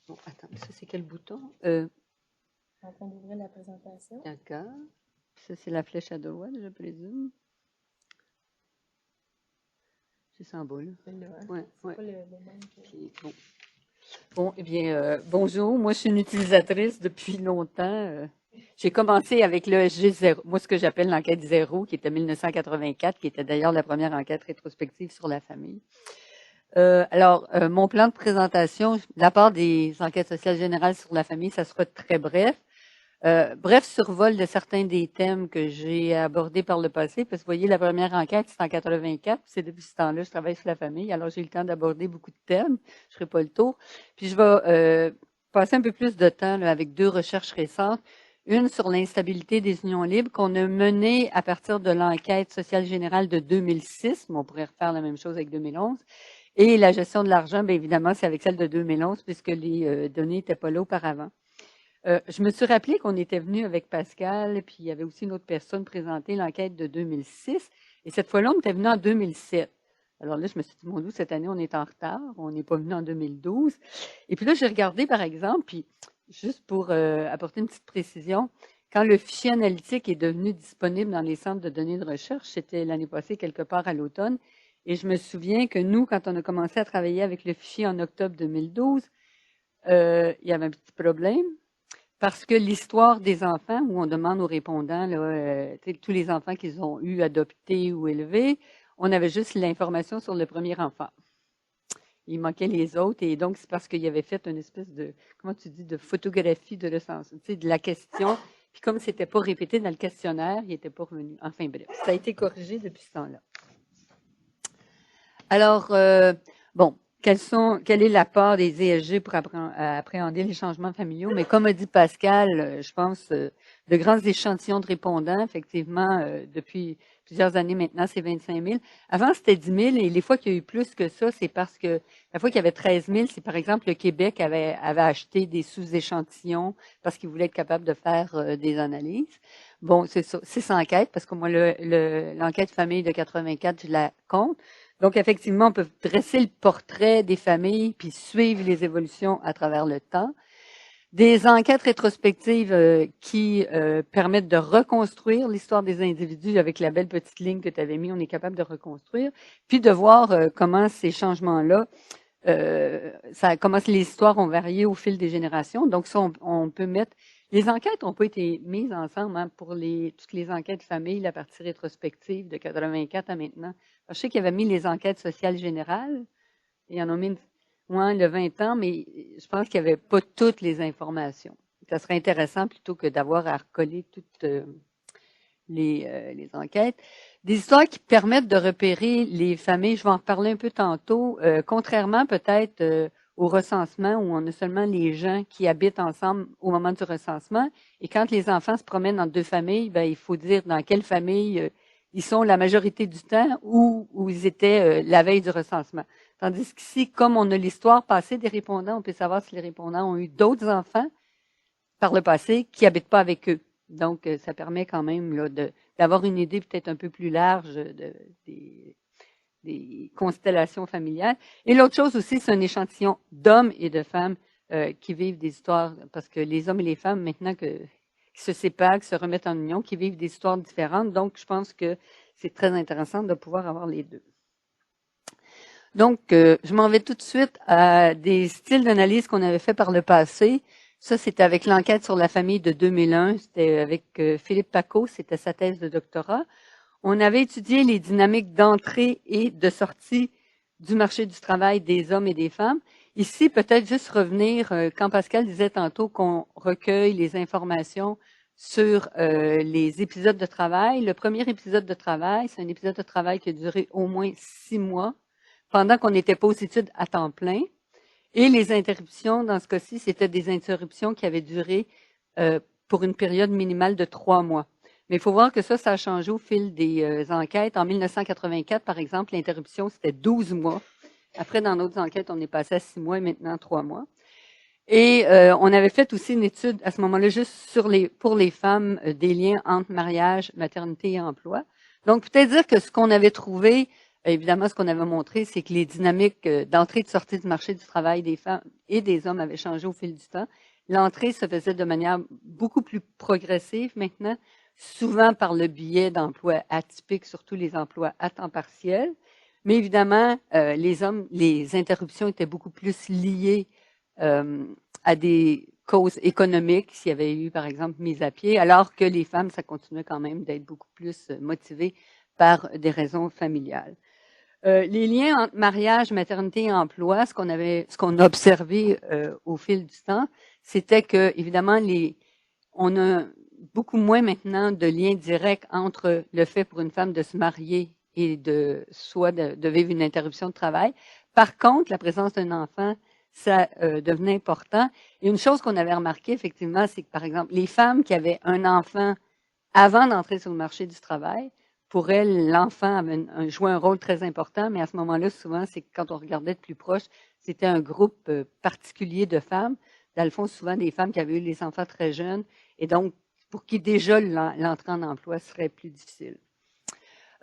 Bon, attends, ça c'est quel bouton? En train d'ouvrir la présentation. D'accord. Ça c'est la flèche à droite, je présume. C'est ça en bas, là. Ouais. Ouais. Pas le même que... Puis, bon, eh bien, bonjour. Moi, je suis une utilisatrice depuis longtemps. J'ai commencé avec le G0, moi, ce que j'appelle l'enquête 0, qui était 1984, qui était d'ailleurs la première enquête rétrospective sur la famille. Alors, mon plan de présentation, de la part des enquêtes sociales générales sur la famille, ça sera très bref. Bref survol de certains des thèmes que j'ai abordés par le passé, parce que vous voyez, la première enquête, c'est en 84, puis c'est depuis ce temps-là, je travaille sur la famille, alors j'ai eu le temps d'aborder beaucoup de thèmes, je ne ferai pas le tour. Puis je vais passer un peu plus de temps là, avec deux recherches récentes, une sur l'instabilité des unions libres qu'on a menée à partir de l'enquête sociale générale de 2006, mais on pourrait refaire la même chose avec 2011, et la gestion de l'argent, bien évidemment, c'est avec celle de 2011, puisque les données n'étaient pas là auparavant. Je me suis rappelé qu'on était venu avec Pascal, puis il y avait aussi une autre personne présenter l'enquête de 2006. Et cette fois-là, on était venu en 2007. Alors là, je me suis dit, mon Dieu, cette année, on est en retard. On n'est pas venu en 2012. Et puis là, j'ai regardé, par exemple, puis juste pour apporter une petite précision, quand le fichier analytique est devenu disponible dans les centres de données de recherche, c'était l'année passée, quelque part à l'automne. Et je me souviens que nous, quand on a commencé à travailler avec le fichier en octobre 2012, il y avait un petit problème. Parce que l'histoire des enfants, où on demande aux répondants là, tous les enfants qu'ils ont eu adoptés ou élevés, on avait juste l'information sur le premier enfant. Il manquait les autres, et donc c'est parce qu'il y avait fait une espèce de, comment tu dis, de photographie de l'essence, de la question. Puis comme c'était pas répété dans le questionnaire, il n'était pas revenu. Enfin bref, ça a été corrigé depuis ce temps-là. Alors, bon, quelle est la part des ESG pour appréhender les changements familiaux? Mais comme a dit Pascal, je pense, de grands échantillons de répondants, effectivement, depuis plusieurs années maintenant, c'est 25 000. Avant, c'était 10 000, et les fois qu'il y a eu plus que ça, c'est parce que la fois qu'il y avait 13 000, c'est par exemple le Québec avait acheté des sous-échantillons parce qu'il voulait être capable de faire des analyses. Bon, c'est ça, 6 enquêtes, parce que moi, l'enquête famille de 84, je la compte. Donc, effectivement, on peut dresser le portrait des familles puis suivre les évolutions à travers le temps. Des enquêtes rétrospectives qui permettent de reconstruire l'histoire des individus avec la belle petite ligne que tu avais mis, on est capable de reconstruire, puis de voir comment ces changements-là, comment les histoires ont varié au fil des générations. Donc, ça, on peut mettre... Les enquêtes n'ont pas été mises ensemble pour toutes les enquêtes familles, la partie rétrospective de 84 à maintenant. Alors, je sais qu'il y avait mis les enquêtes sociales générales. Il y en a mis le 20 ans, mais je pense qu'il n'y avait pas toutes les informations. Ça serait intéressant plutôt que d'avoir à recoller toutes les enquêtes. Des histoires qui permettent de repérer les familles, je vais en reparler un peu tantôt, contrairement peut-être au recensement où on a seulement les gens qui habitent ensemble au moment du recensement. Et quand les enfants se promènent entre deux familles, ben, il faut dire dans quelle famille ils sont la majorité du temps ou où ils étaient la veille du recensement. Tandis qu'ici, comme on a l'histoire passée des répondants, on peut savoir si les répondants ont eu d'autres enfants par le passé qui habitent pas avec eux. Donc, ça permet quand même là, d'avoir une idée peut-être un peu plus large des constellations familiales. Et l'autre chose aussi, c'est un échantillon d'hommes et de femmes qui vivent des histoires, parce que les hommes et les femmes, maintenant qui se séparent, qui se remettent en union, qui vivent des histoires différentes. Donc, je pense que c'est très intéressant de pouvoir avoir les deux. Donc, je m'en vais tout de suite à des styles d'analyse qu'on avait fait par le passé. Ça, c'était avec l'enquête sur la famille de 2001. C'était avec Philippe Paco, c'était sa thèse de doctorat. On avait étudié les dynamiques d'entrée et de sortie du marché du travail des hommes et des femmes. Ici, peut-être juste revenir, quand Pascal disait tantôt qu'on recueille les informations sur les épisodes de travail. Le premier épisode de travail, c'est un épisode de travail qui a duré au moins 6 mois, pendant qu'on n'était pas aux études à temps plein. Et les interruptions, dans ce cas-ci, c'était des interruptions qui avaient duré pour une période minimale de 3 mois. Mais il faut voir que ça a changé au fil des enquêtes. En 1984, par exemple, l'interruption, c'était 12 mois. Après, dans d'autres enquêtes, on est passé à 6 mois et maintenant 3 mois. Et on avait fait aussi une étude à ce moment-là juste pour les femmes des liens entre mariage, maternité et emploi. Donc, peut-être dire que ce qu'on avait trouvé, évidemment, ce qu'on avait montré, c'est que les dynamiques d'entrée et de sortie du marché du travail des femmes et des hommes avaient changé au fil du temps. L'entrée se faisait de manière beaucoup plus progressive maintenant, souvent par le biais d'emplois atypiques, surtout les emplois à temps partiel. Mais évidemment, les interruptions étaient beaucoup plus liées à des causes économiques, s'il y avait eu, par exemple, mise à pied, alors que les femmes, ça continuait quand même d'être beaucoup plus motivées par des raisons familiales. Les liens entre mariage, maternité et emploi, ce qu'on a observé au fil du temps, c'était que, évidemment, on a beaucoup moins maintenant de liens directs entre le fait pour une femme de se marier et de vivre une interruption de travail. Par contre, la présence d'un enfant, ça devenait important. Et une chose qu'on avait remarqué, effectivement, c'est que, par exemple, les femmes qui avaient un enfant avant d'entrer sur le marché du travail, pour elles, l'enfant avait joué un rôle très important, mais à ce moment-là, souvent, c'est que quand on regardait de plus proche, c'était un groupe particulier de femmes. Dans le fond, souvent des femmes qui avaient eu les enfants très jeunes, et donc, pour qui déjà l'entrée en emploi serait plus difficile.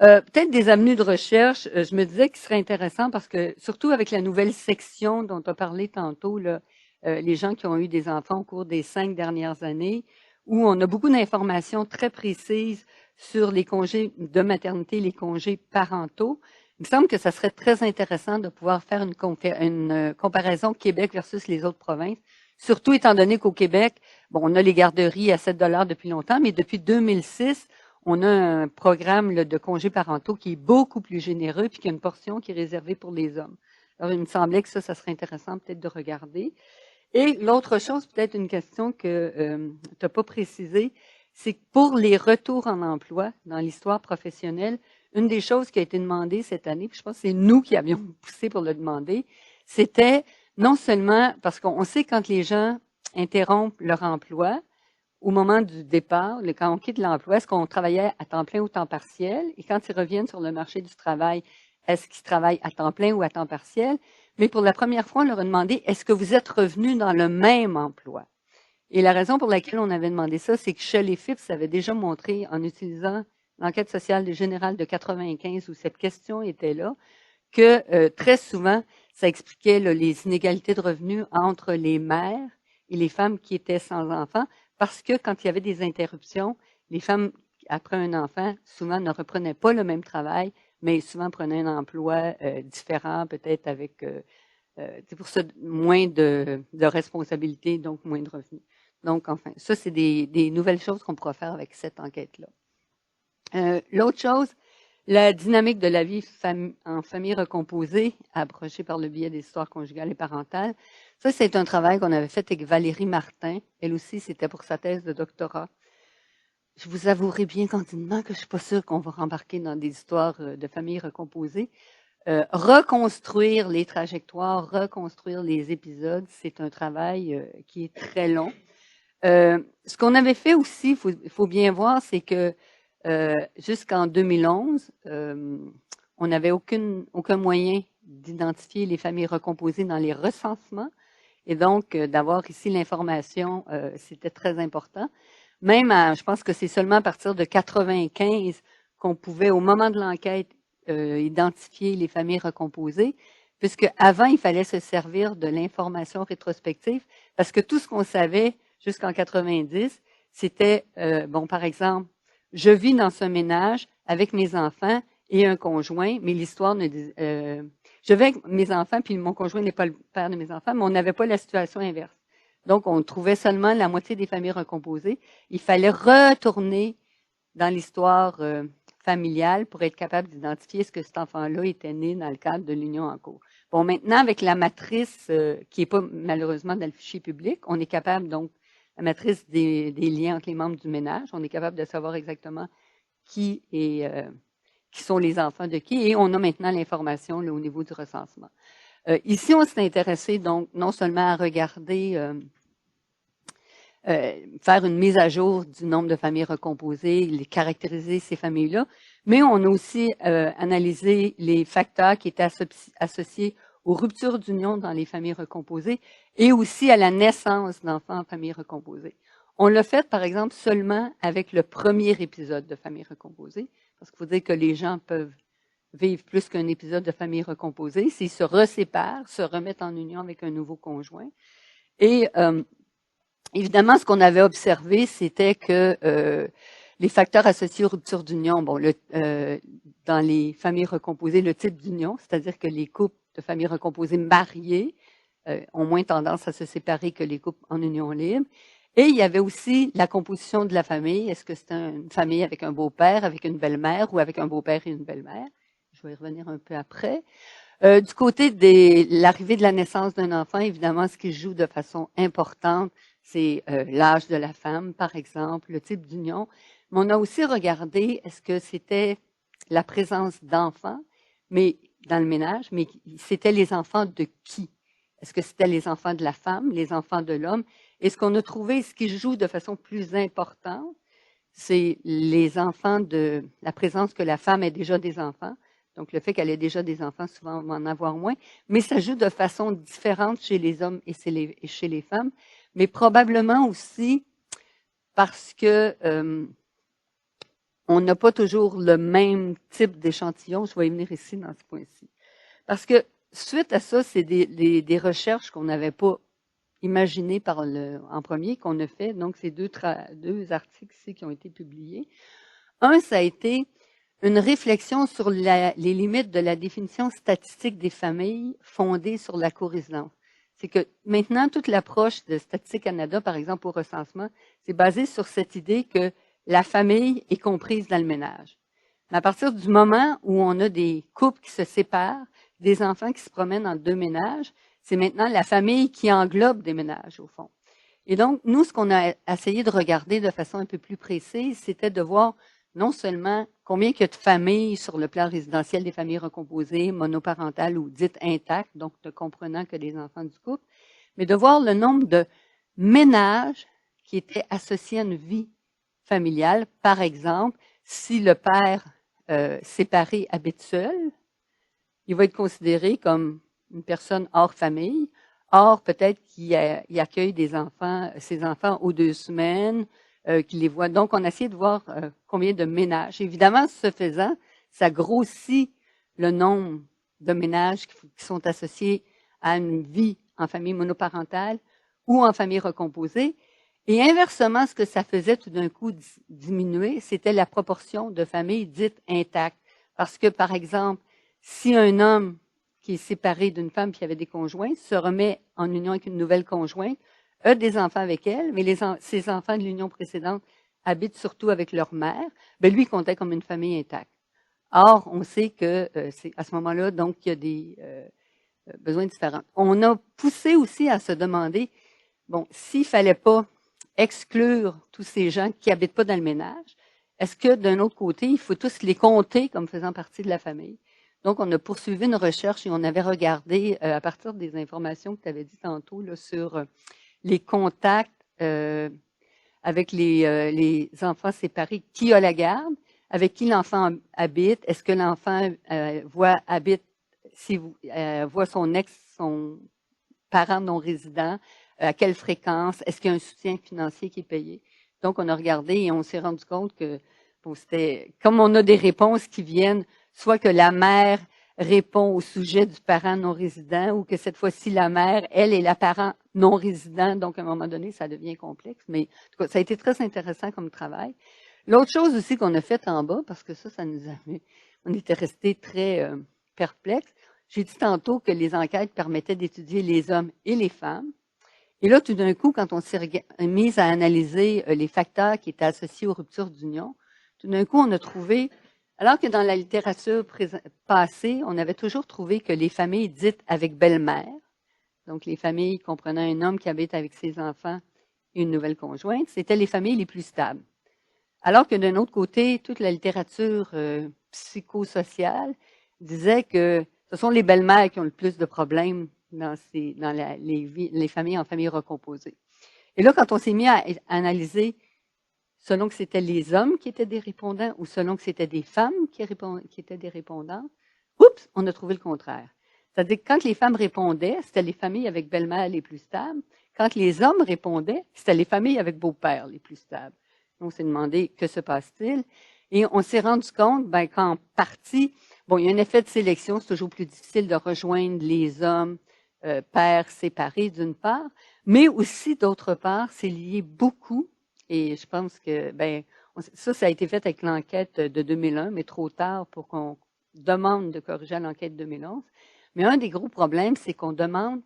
Peut-être des avenues de recherche, je me disais qu'il serait intéressant parce que, surtout avec la nouvelle section dont on a parlé tantôt, là, les gens qui ont eu des enfants au cours des 5 dernières années, où on a beaucoup d'informations très précises sur les congés de maternité, les congés parentaux. Il me semble que ça serait très intéressant de pouvoir faire une comparaison Québec versus les autres provinces, surtout étant donné qu'au Québec, bon, on a les garderies à 7 $ depuis longtemps, mais depuis 2006, on a un programme là, de congés parentaux qui est beaucoup plus généreux puis qui a une portion qui est réservée pour les hommes. Alors, il me semblait que ça serait intéressant peut-être de regarder. Et l'autre chose, peut-être une question que tu n'as pas précisée, c'est que pour les retours en emploi dans l'histoire professionnelle, une des choses qui a été demandée cette année, puis je pense que c'est nous qui avions poussé pour le demander, c'était non seulement, parce qu'on sait quand les gens interrompent leur emploi, au moment du départ, quand on quitte l'emploi, est-ce qu'on travaillait à temps plein ou temps partiel? Et quand ils reviennent sur le marché du travail, est-ce qu'ils travaillent à temps plein ou à temps partiel? Mais pour la première fois, on leur a demandé, est-ce que vous êtes revenus dans le même emploi? Et la raison pour laquelle on avait demandé ça, c'est que Shell et Phipps avait déjà montré, en utilisant l'enquête sociale générale de 95, où cette question était là, que très souvent, ça expliquait les inégalités de revenus entre les mères et les femmes qui étaient sans enfants, parce que quand il y avait des interruptions, les femmes, après un enfant, souvent ne reprenaient pas le même travail, mais souvent prenaient un emploi différent, peut-être avec c'est pour ça moins de responsabilités, donc moins de revenus. Donc, enfin, ça, c'est des nouvelles choses qu'on pourra faire avec cette enquête-là. L'autre chose, la dynamique de la vie en famille recomposée, approchée par le biais des histoires conjugales et parentales. Ça, c'est un travail qu'on avait fait avec Valérie Martin. Elle aussi, c'était pour sa thèse de doctorat. Je vous avouerai bien candidement que je ne suis pas sûre qu'on va rembarquer dans des histoires de famille recomposée. Reconstruire les trajectoires, reconstruire les épisodes, c'est un travail qui est très long. Ce qu'on avait fait aussi, il faut bien voir, c'est que jusqu'en 2011, on n'avait aucun moyen d'identifier les familles recomposées dans les recensements. Et donc, d'avoir ici l'information, c'était très important. Même, je pense que c'est seulement à partir de 95 qu'on pouvait, au moment de l'enquête, identifier les familles recomposées, puisque avant, il fallait se servir de l'information rétrospective, parce que tout ce qu'on savait jusqu'en 90, c'était, par exemple, je vis dans ce ménage avec mes enfants et un conjoint, mais l'histoire ne dit, je vais avec mes enfants, puis mon conjoint n'est pas le père de mes enfants, mais on n'avait pas la situation inverse. Donc, on trouvait seulement la moitié des familles recomposées. Il fallait retourner dans l'histoire familiale pour être capable d'identifier est-ce que cet enfant-là était né dans le cadre de l'union en cours. Bon, maintenant, avec la matrice qui n'est pas malheureusement dans le fichier public, on est capable donc la matrice des liens entre les membres du ménage. On est capable de savoir exactement qui sont les enfants de qui, et on a maintenant l'information au niveau du recensement. Ici, on s'est intéressé donc non seulement à regarder, faire une mise à jour du nombre de familles recomposées, les caractériser ces familles-là, mais on a aussi analysé les facteurs qui étaient associés aux ruptures d'union dans les familles recomposées et aussi à la naissance d'enfants en famille recomposée. On l'a fait, par exemple, seulement avec le premier épisode de famille recomposée, parce qu'il faut dire que les gens peuvent vivre plus qu'un épisode de famille recomposée s'ils se reséparent, se remettent en union avec un nouveau conjoint. Et évidemment, ce qu'on avait observé, c'était que les facteurs associés aux ruptures d'union, dans les familles recomposées, le type d'union, c'est-à-dire que les couples de familles recomposées mariées ont moins tendance à se séparer que les couples en union libre. Et il y avait aussi la composition de la famille. Est-ce que c'est une famille avec un beau-père, avec une belle-mère ou avec un beau-père et une belle-mère? Je vais y revenir un peu après. Du côté de l'arrivée de la naissance d'un enfant, évidemment, ce qui joue de façon importante, c'est l'âge de la femme, par exemple, le type d'union. Mais on a aussi regardé, est-ce que c'était la présence d'enfants, mais dans le ménage, mais c'était les enfants de qui? Est-ce que c'était les enfants de la femme, les enfants de l'homme? Et ce qu'on a trouvé, ce qui joue de façon plus importante, c'est les enfants de la présence que la femme ait déjà des enfants. Donc, le fait qu'elle ait déjà des enfants, souvent, on va en avoir moins. Mais ça joue de façon différente chez les hommes et chez les femmes. Mais probablement aussi parce que on n'a pas toujours le même type d'échantillon. Je vais y venir ici, dans ce point-ci. Parce que, suite à ça, c'est des recherches qu'on n'avait pas imaginées en premier, qu'on a fait. Donc, c'est deux articles ici qui ont été publiés. Un, ça a été une réflexion sur les limites de la définition statistique des familles fondée sur la corésidence. C'est que maintenant, toute l'approche de Statistique Canada, par exemple, au recensement, c'est basé sur cette idée que la famille est comprise dans le ménage. Mais à partir du moment où on a des couples qui se séparent, des enfants qui se promènent en deux ménages, c'est maintenant la famille qui englobe des ménages, au fond. Et donc, nous, ce qu'on a essayé de regarder de façon un peu plus précise, c'était de voir non seulement combien il y a de familles sur le plan résidentiel, des familles recomposées, monoparentales ou dites intactes, donc ne comprenant que des enfants du couple, mais de voir le nombre de ménages qui étaient associés à une vie familiale. Par exemple, si le père séparé habite seul, il va être considéré comme une personne hors famille. Or, peut-être qu'il accueille des enfants, ses enfants aux 2 semaines, qu'il les voit. Donc, on a essayé de voir combien de ménages. Évidemment, ce faisant, ça grossit le nombre de ménages qui sont associés à une vie en famille monoparentale ou en famille recomposée. Et inversement, ce que ça faisait tout d'un coup diminuer, c'était la proportion de familles dites intactes. Parce que, par exemple, si un homme qui est séparé d'une femme qui avait des conjoints se remet en union avec une nouvelle conjointe, a des enfants avec elle, mais ses enfants de l'union précédente habitent surtout avec leur mère, ben lui comptait comme une famille intacte. Or, on sait que c'est à ce moment-là, donc, il y a des besoins différents. On a poussé aussi à se demander, bon, s'il fallait pas exclure tous ces gens qui habitent pas dans le ménage, est-ce que d'un autre côté, il faut tous les compter comme faisant partie de la famille? Donc, on a poursuivi une recherche et on avait regardé, à partir des informations que tu avais dit tantôt, là, sur les contacts avec les enfants séparés, qui a la garde, avec qui l'enfant habite, est-ce que l'enfant voit son parent non résident, à quelle fréquence, est-ce qu'il y a un soutien financier qui est payé. Donc, on a regardé et on s'est rendu compte que bon, c'était comme on a des réponses qui viennent, soit que la mère répond au sujet du parent non résident ou que cette fois-ci, la mère, elle, est la parent non résident. Donc, à un moment donné, ça devient complexe. Mais en tout cas, ça a été très intéressant comme travail. L'autre chose aussi qu'on a fait en bas, parce que ça nous avait, on était restés très perplexes. J'ai dit tantôt que les enquêtes permettaient d'étudier les hommes et les femmes. Et là, tout d'un coup, quand on s'est mis à analyser les facteurs qui étaient associés aux ruptures d'union, tout d'un coup, on a trouvé, alors que dans la littérature passée, on avait toujours trouvé que les familles dites avec belle-mère, donc les familles comprenant un homme qui habite avec ses enfants et une nouvelle conjointe, c'était les familles les plus stables. Alors que d'un autre côté, toute la littérature psychosociale disait que ce sont les belles-mères qui ont le plus de problèmes dans les familles en famille recomposée. Et là, quand on s'est mis à analyser selon que c'était les hommes qui étaient des répondants ou selon que c'était des femmes qui étaient des répondantes, oups, on a trouvé le contraire. C'est-à-dire que quand les femmes répondaient, c'était les familles avec belle-mère les plus stables. Quand les hommes répondaient, c'était les familles avec beau-père les plus stables. On s'est demandé que se passe-t-il. Et on s'est rendu compte qu'en partie, bon, il y a un effet de sélection, c'est toujours plus difficile de rejoindre les hommes pères séparés d'une part, mais aussi d'autre part, c'est lié beaucoup, et je pense que ça a été fait avec l'enquête de 2001, mais trop tard pour qu'on demande de corriger l'enquête de 2011. Mais un des gros problèmes, c'est qu'on demande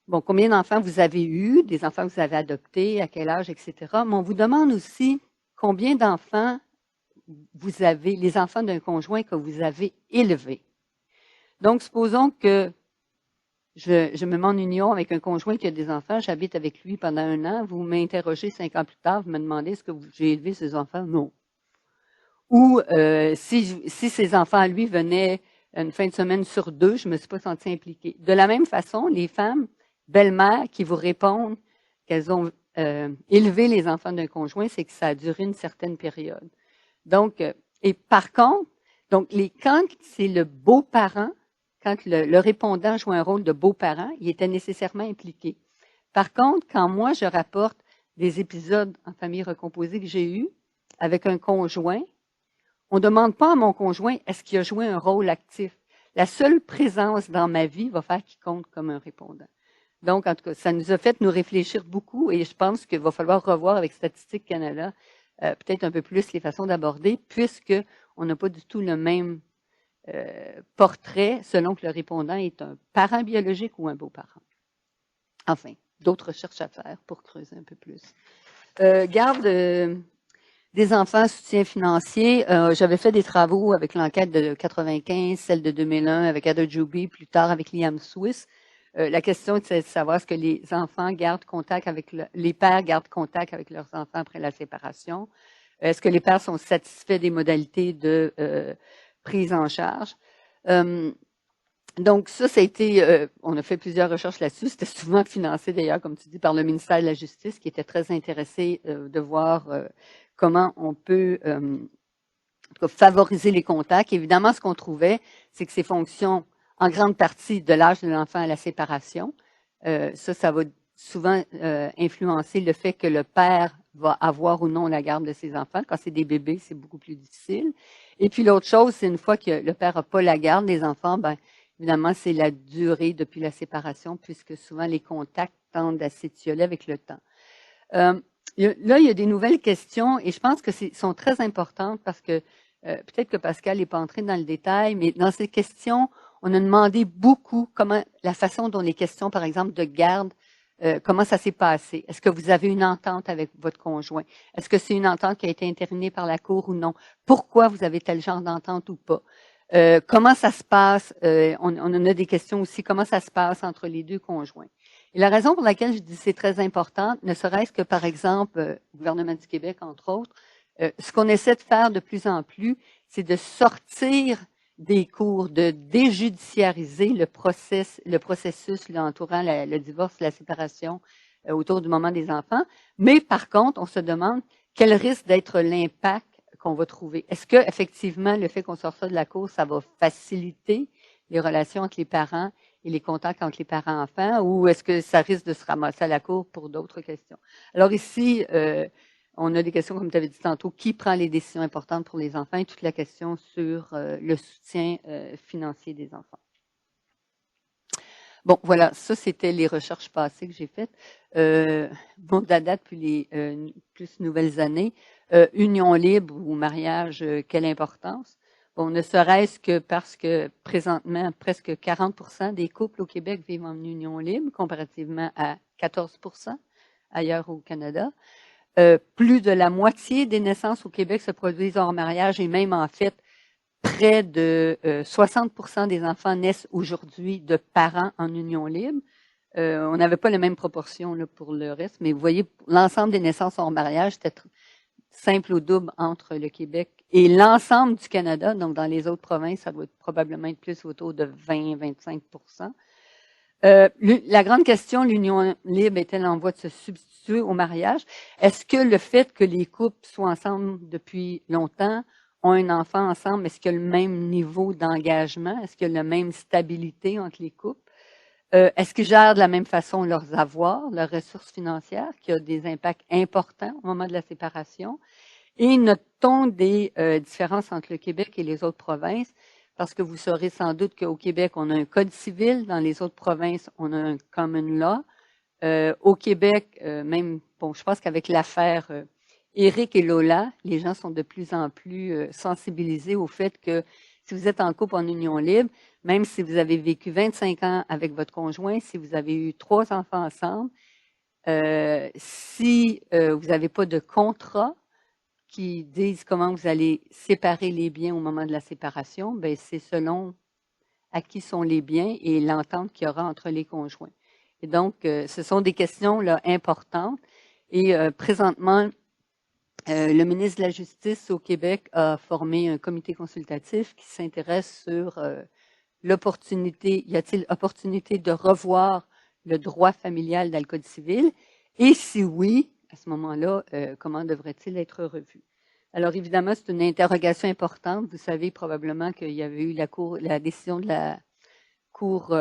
bon, combien d'enfants vous avez eu, des enfants que vous avez adoptés, à quel âge, etc. Mais on vous demande aussi combien d'enfants vous avez, les enfants d'un conjoint que vous avez élevés. Donc, supposons que je me mets en union avec un conjoint qui a des enfants, j'habite avec lui pendant 1 an, vous m'interrogez 5 ans plus tard, vous me demandez est-ce que j'ai élevé ces enfants? Non. Ou si ces enfants à lui venaient une fin de semaine sur 2, je ne me suis pas sentie impliquée. De la même façon, les femmes belles-mères qui vous répondent qu'elles ont élevé les enfants d'un conjoint, c'est que ça a duré une certaine période. Donc, et par contre, donc quand c'est le beau-parent, quand le répondant joue un rôle de beau-parent, il était nécessairement impliqué. Par contre, quand moi je rapporte des épisodes en famille recomposée que j'ai eus avec un conjoint, on ne demande pas à mon conjoint est-ce qu'il a joué un rôle actif. La seule présence dans ma vie va faire qu'il compte comme un répondant. Donc, en tout cas, ça nous a fait nous réfléchir beaucoup et je pense qu'il va falloir revoir avec Statistique Canada peut-être un peu plus les façons d'aborder puisqu'on n'a pas du tout le même portrait selon que le répondant est un parent biologique ou un beau-parent. Enfin, d'autres recherches à faire pour creuser un peu plus. Garde des enfants, soutien financier. J'avais fait des travaux avec l'enquête de 95, celle de 2001 avec Ada Juby, plus tard avec Liam Swiss. La question, c'est de savoir est-ce que les enfants gardent contact avec les pères gardent contact avec leurs enfants après la séparation. Est-ce que les pères sont satisfaits des modalités de prise en charge? Donc, ça a été, on a fait plusieurs recherches là-dessus. C'était souvent financé d'ailleurs, comme tu dis, par le ministère de la Justice, qui était très intéressé de voir comment on peut favoriser les contacts. Évidemment, ce qu'on trouvait, c'est que ces fonctions, en grande partie de l'âge de l'enfant à la séparation, ça va souvent influencer le fait que le père va avoir ou non la garde de ses enfants. Quand c'est des bébés, c'est beaucoup plus difficile. Et puis l'autre chose, c'est une fois que le père n'a pas la garde des enfants, ben évidemment, c'est la durée depuis la séparation, puisque souvent les contacts tendent à s'étioler avec le temps. Là, il y a des nouvelles questions et je pense que sont très importantes parce que peut-être que Pascal n'est pas entré dans le détail, mais dans ces questions, on a demandé beaucoup comment la façon dont les questions, par exemple, de garde, comment ça s'est passé. Est-ce que vous avez une entente avec votre conjoint? Est-ce que c'est une entente qui a été intervenue par la Cour ou non? Pourquoi vous avez tel genre d'entente ou pas? Comment ça se passe? On en a des questions aussi. Comment ça se passe entre les deux conjoints? Et la raison pour laquelle je dis c'est très important, ne serait-ce que, par exemple, le gouvernement du Québec, entre autres, ce qu'on essaie de faire de plus en plus, c'est de sortir des cours, de déjudiciariser le processus entourant le divorce, la séparation autour du moment des enfants. Mais par contre, on se demande quel risque d'être l'impact qu'on va trouver. Est-ce que effectivement le fait qu'on sorte ça de la cour, ça va faciliter les relations entre les parents et les contacts entre les parents-enfants, ou est-ce que ça risque de se ramasser à la cour pour d'autres questions? Alors ici, on a des questions, comme tu avais dit tantôt, qui prend les décisions importantes pour les enfants et toute la question sur le soutien financier des enfants. Bon, voilà, ça, c'était les recherches passées que j'ai faites. Bon, de la date, puis les plus nouvelles années. Union libre ou mariage, quelle importance? Bon, ne serait-ce que parce que présentement, presque 40% des couples au Québec vivent en union libre, comparativement à 14% ailleurs au Canada. Plus de la moitié des naissances au Québec se produisent hors mariage et même en fait, près de 60% des enfants naissent aujourd'hui de parents en union libre. On n'avait pas les mêmes proportions là, pour le reste, mais vous voyez, l'ensemble des naissances hors mariage, c'était simple ou double entre le Québec et l'ensemble du Canada. Donc, dans les autres provinces, ça doit probablement être plus autour de 20-25%. La grande question, l'union libre est-elle en voie de se substituer au mariage? Est-ce que le fait que les couples soient ensemble depuis longtemps, ont un enfant ensemble, est-ce qu'il y a le même niveau d'engagement? Est-ce qu'il y a la même stabilité entre les couples? Est-ce qu'ils gèrent de la même façon leurs avoirs, leurs ressources financières, qui a des impacts importants au moment de la séparation? Et notons des différences entre le Québec et les autres provinces, parce que vous saurez sans doute qu'au Québec, on a un code civil, dans les autres provinces, on a un common law. Au Québec, même, bon, je pense qu'avec l'affaire Éric et Lola, les gens sont de plus en plus sensibilisés au fait que si vous êtes en couple en union libre, même si vous avez vécu 25 ans avec votre conjoint, si vous avez eu 3 enfants ensemble, si vous n'avez pas de contrat qui disent comment vous allez séparer les biens au moment de la séparation, ben c'est selon à qui sont les biens et l'entente qu'il y aura entre les conjoints. Et donc, ce sont des questions là importantes. Et présentement, le ministre de la Justice au Québec a formé un comité consultatif qui s'intéresse sur l'opportunité, y a-t-il opportunité de revoir le droit familial dans le Code civil? Et si oui, à ce moment-là, comment devrait-il être revu? Alors évidemment, c'est une interrogation importante. Vous savez probablement qu'il y avait eu la décision de la Cour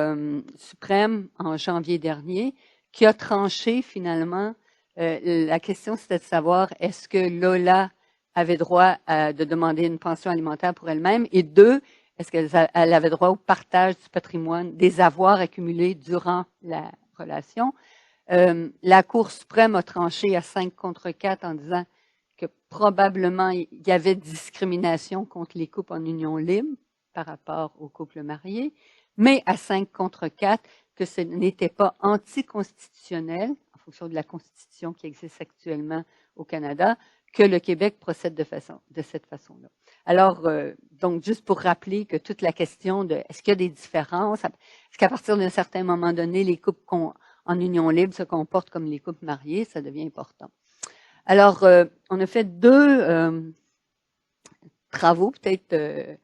suprême en janvier dernier, qui a tranché finalement. La question, c'était de savoir est-ce que Lola avait droit de demander une pension alimentaire pour elle-même, et 2, est-ce qu'elle avait droit au partage du patrimoine, des avoirs accumulés durant la relation. La Cour suprême a tranché à 5-4 en disant que probablement il y avait discrimination contre les couples en union libre par rapport aux couples mariés, mais à 5-4 que ce n'était pas anticonstitutionnel, en fonction de la Constitution qui existe actuellement au Canada, que le Québec procède de cette façon-là. Alors, donc, juste pour rappeler que toute la question de est-ce qu'il y a des différences, est-ce qu'à partir d'un certain moment donné, les couples en union libre se comportent comme les couples mariés, ça devient important. Alors, on a fait deux travaux peut-être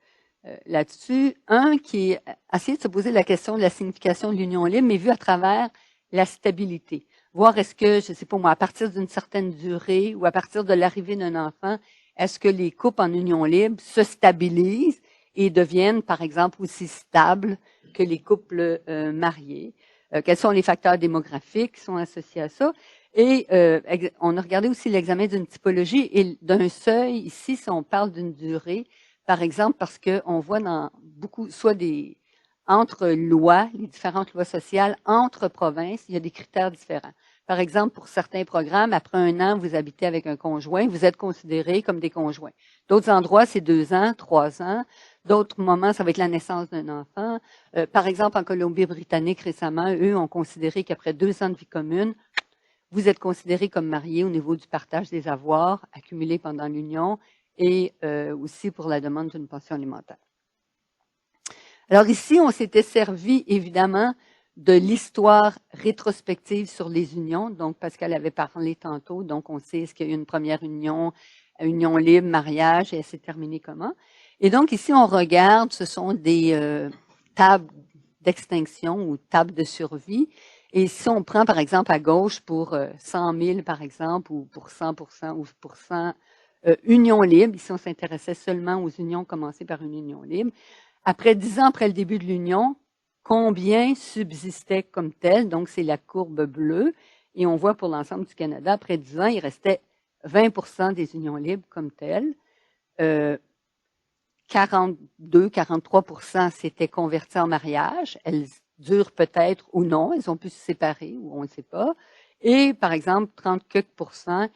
là-dessus. Un qui est essayer de se poser la question de la signification de l'union libre, mais vu à travers la stabilité. Voir est-ce que, je sais pas moi, à partir d'une certaine durée ou à partir de l'arrivée d'un enfant, est-ce que les couples en union libre se stabilisent et deviennent, par exemple, aussi stables que les couples mariés? Quels sont les facteurs démographiques qui sont associés à ça? Et on a regardé aussi l'examen d'une typologie et d'un seuil. Ici, si on parle d'une durée, par exemple, parce qu'on voit dans beaucoup, soit des entre lois, les différentes lois sociales, entre provinces, il y a des critères différents. Par exemple, pour certains programmes, après 1 an, vous habitez avec un conjoint, vous êtes considérés comme des conjoints. D'autres endroits, c'est 2 ans, 3 ans. D'autres moments, ça va être la naissance d'un enfant. Par exemple, en Colombie-Britannique, récemment, eux ont considéré qu'après 2 ans de vie commune, vous êtes considérés comme mariés au niveau du partage des avoirs accumulés pendant l'union et aussi pour la demande d'une pension alimentaire. Alors ici, on s'était servi évidemment de l'histoire rétrospective sur les unions. Donc, Pascal avait parlé tantôt, donc on sait ce qu'il y a eu une première union, union libre, mariage, et elle s'est terminée comment. Et donc ici, on regarde, ce sont des tables d'extinction ou tables de survie. Et si on prend par exemple à gauche pour 100 000 par exemple, ou pour 100% ou pour 100 unions libres, ici on s'intéressait seulement aux unions commencées par une union libre. Après 10 ans après le début de l'union, combien subsistait comme tel? Donc, c'est la courbe bleue. Et on voit pour l'ensemble du Canada, après 10 ans, il restait 20% des unions libres comme telles. 42-43% s'étaient converties en mariage. Elles durent peut-être ou non. Elles ont pu se séparer ou on ne sait pas. Et, par exemple, 30%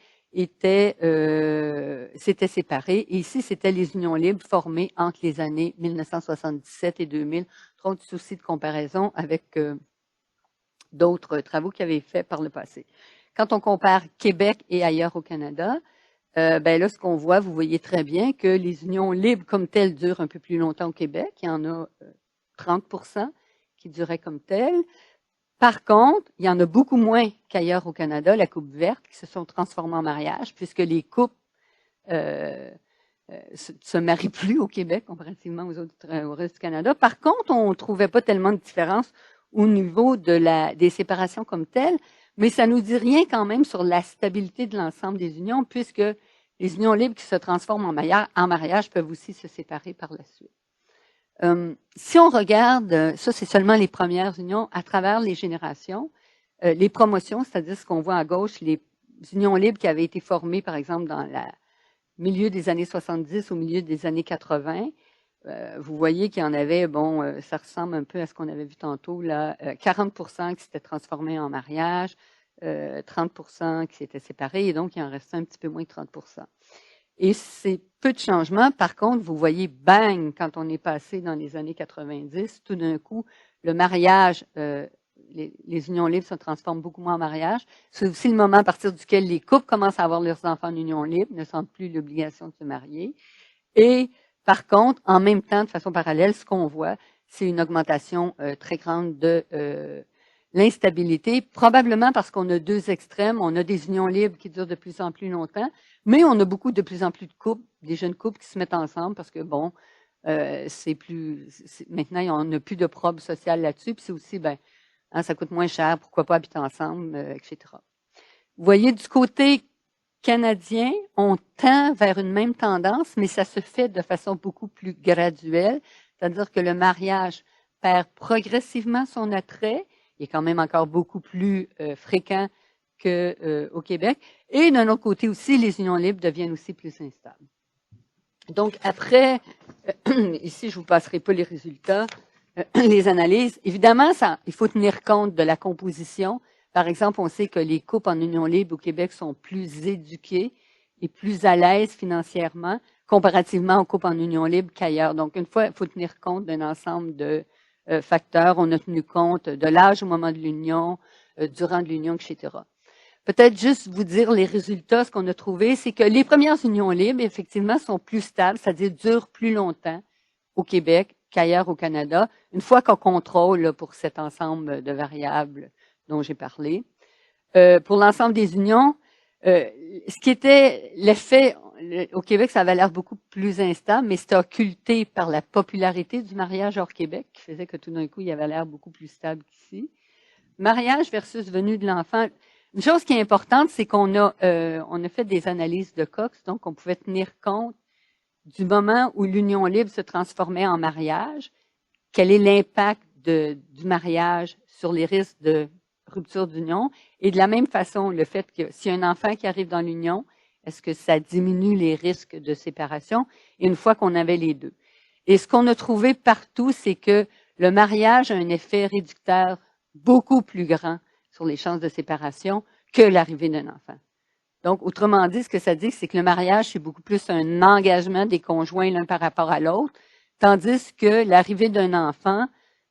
s'étaient séparés. Et ici, c'était les unions libres formées entre les années 1977 et 2000. Trop de soucis de comparaison avec d'autres travaux qui avaient été faits par le passé. Quand on compare Québec et ailleurs au Canada, ben là, ce qu'on voit, vous voyez très bien que les unions libres comme telles durent un peu plus longtemps au Québec. Il y en a 30% qui duraient comme telles. Par contre, il y en a beaucoup moins qu'ailleurs au Canada, la couple verte, qui se sont transformées en mariage, puisque les couples se marient plus au Québec comparativement au reste du Canada. Par contre, on ne trouvait pas tellement de différence au niveau des séparations comme telles, mais ça nous dit rien quand même sur la stabilité de l'ensemble des unions, puisque les unions libres qui se transforment en mariage peuvent aussi se séparer par la suite. Si on regarde, ça c'est seulement les premières unions, à travers les générations, les promotions, c'est-à-dire ce qu'on voit à gauche, les unions libres qui avaient été formées, par exemple, dans le milieu des années 70, au milieu des années 80, vous voyez qu'il y en avait, bon, ça ressemble un peu à ce qu'on avait vu tantôt, là, 40% qui s'étaient transformés en mariage, 30% qui s'étaient séparés, et donc il en restait un petit peu moins de 30%. Et c'est peu de changements. Par contre, vous voyez, bang, quand on est passé dans les années 90, tout d'un coup, le mariage, les unions libres se transforment beaucoup moins en mariage. C'est aussi le moment à partir duquel les couples commencent à avoir leurs enfants en union libre, ne sentent plus l'obligation de se marier. Et par contre, en même temps, de façon parallèle, ce qu'on voit, c'est une augmentation très grande de l'instabilité, probablement parce qu'on a deux extrêmes. On a des unions libres qui durent de plus en plus longtemps, mais on a de plus en plus de couples, des jeunes couples qui se mettent ensemble parce que, bon, maintenant, on n'a plus de probe sociale là-dessus, puis c'est aussi, ça coûte moins cher, pourquoi pas habiter ensemble, etc. Vous voyez, du côté canadien, on tend vers une même tendance, mais ça se fait de façon beaucoup plus graduelle, c'est-à-dire que le mariage perd progressivement son attrait, il est quand même encore beaucoup plus fréquent qu'au Québec. Et d'un autre côté aussi, les unions libres deviennent aussi plus instables. Donc après, ici je vous passerai pas les résultats, les analyses. Évidemment, il faut tenir compte de la composition. Par exemple, on sait que les couples en union libre au Québec sont plus éduqués et plus à l'aise financièrement comparativement aux couples en union libre qu'ailleurs. Donc, une fois, il faut tenir compte d'un ensemble de facteurs. On a tenu compte de l'âge au moment de l'union, durant de l'union, etc. Peut-être juste vous dire les résultats, ce qu'on a trouvé, c'est que les premières unions libres, effectivement, sont plus stables, c'est-à-dire durent plus longtemps au Québec qu'ailleurs au Canada, une fois qu'on contrôle là, pour cet ensemble de variables dont j'ai parlé. Pour l'ensemble des unions, ce qui était l'effet, au Québec, ça avait l'air beaucoup plus instable, mais c'était occulté par la popularité du mariage hors Québec, qui faisait que tout d'un coup, il avait l'air beaucoup plus stable qu'ici. Mariage versus venue de l'enfant. Une chose qui est importante, c'est qu'on a fait des analyses de Cox, donc on pouvait tenir compte du moment où l'union libre se transformait en mariage, quel est l'impact du mariage sur les risques de rupture d'union, et de la même façon, le fait que s'il y a un enfant qui arrive dans l'union, est-ce que ça diminue les risques de séparation? Et une fois qu'on avait les deux. Et ce qu'on a trouvé partout, c'est que le mariage a un effet réducteur beaucoup plus grand sur les chances de séparation que l'arrivée d'un enfant. Donc, autrement dit, ce que ça dit, c'est que le mariage, c'est beaucoup plus un engagement des conjoints l'un par rapport à l'autre, tandis que l'arrivée d'un enfant,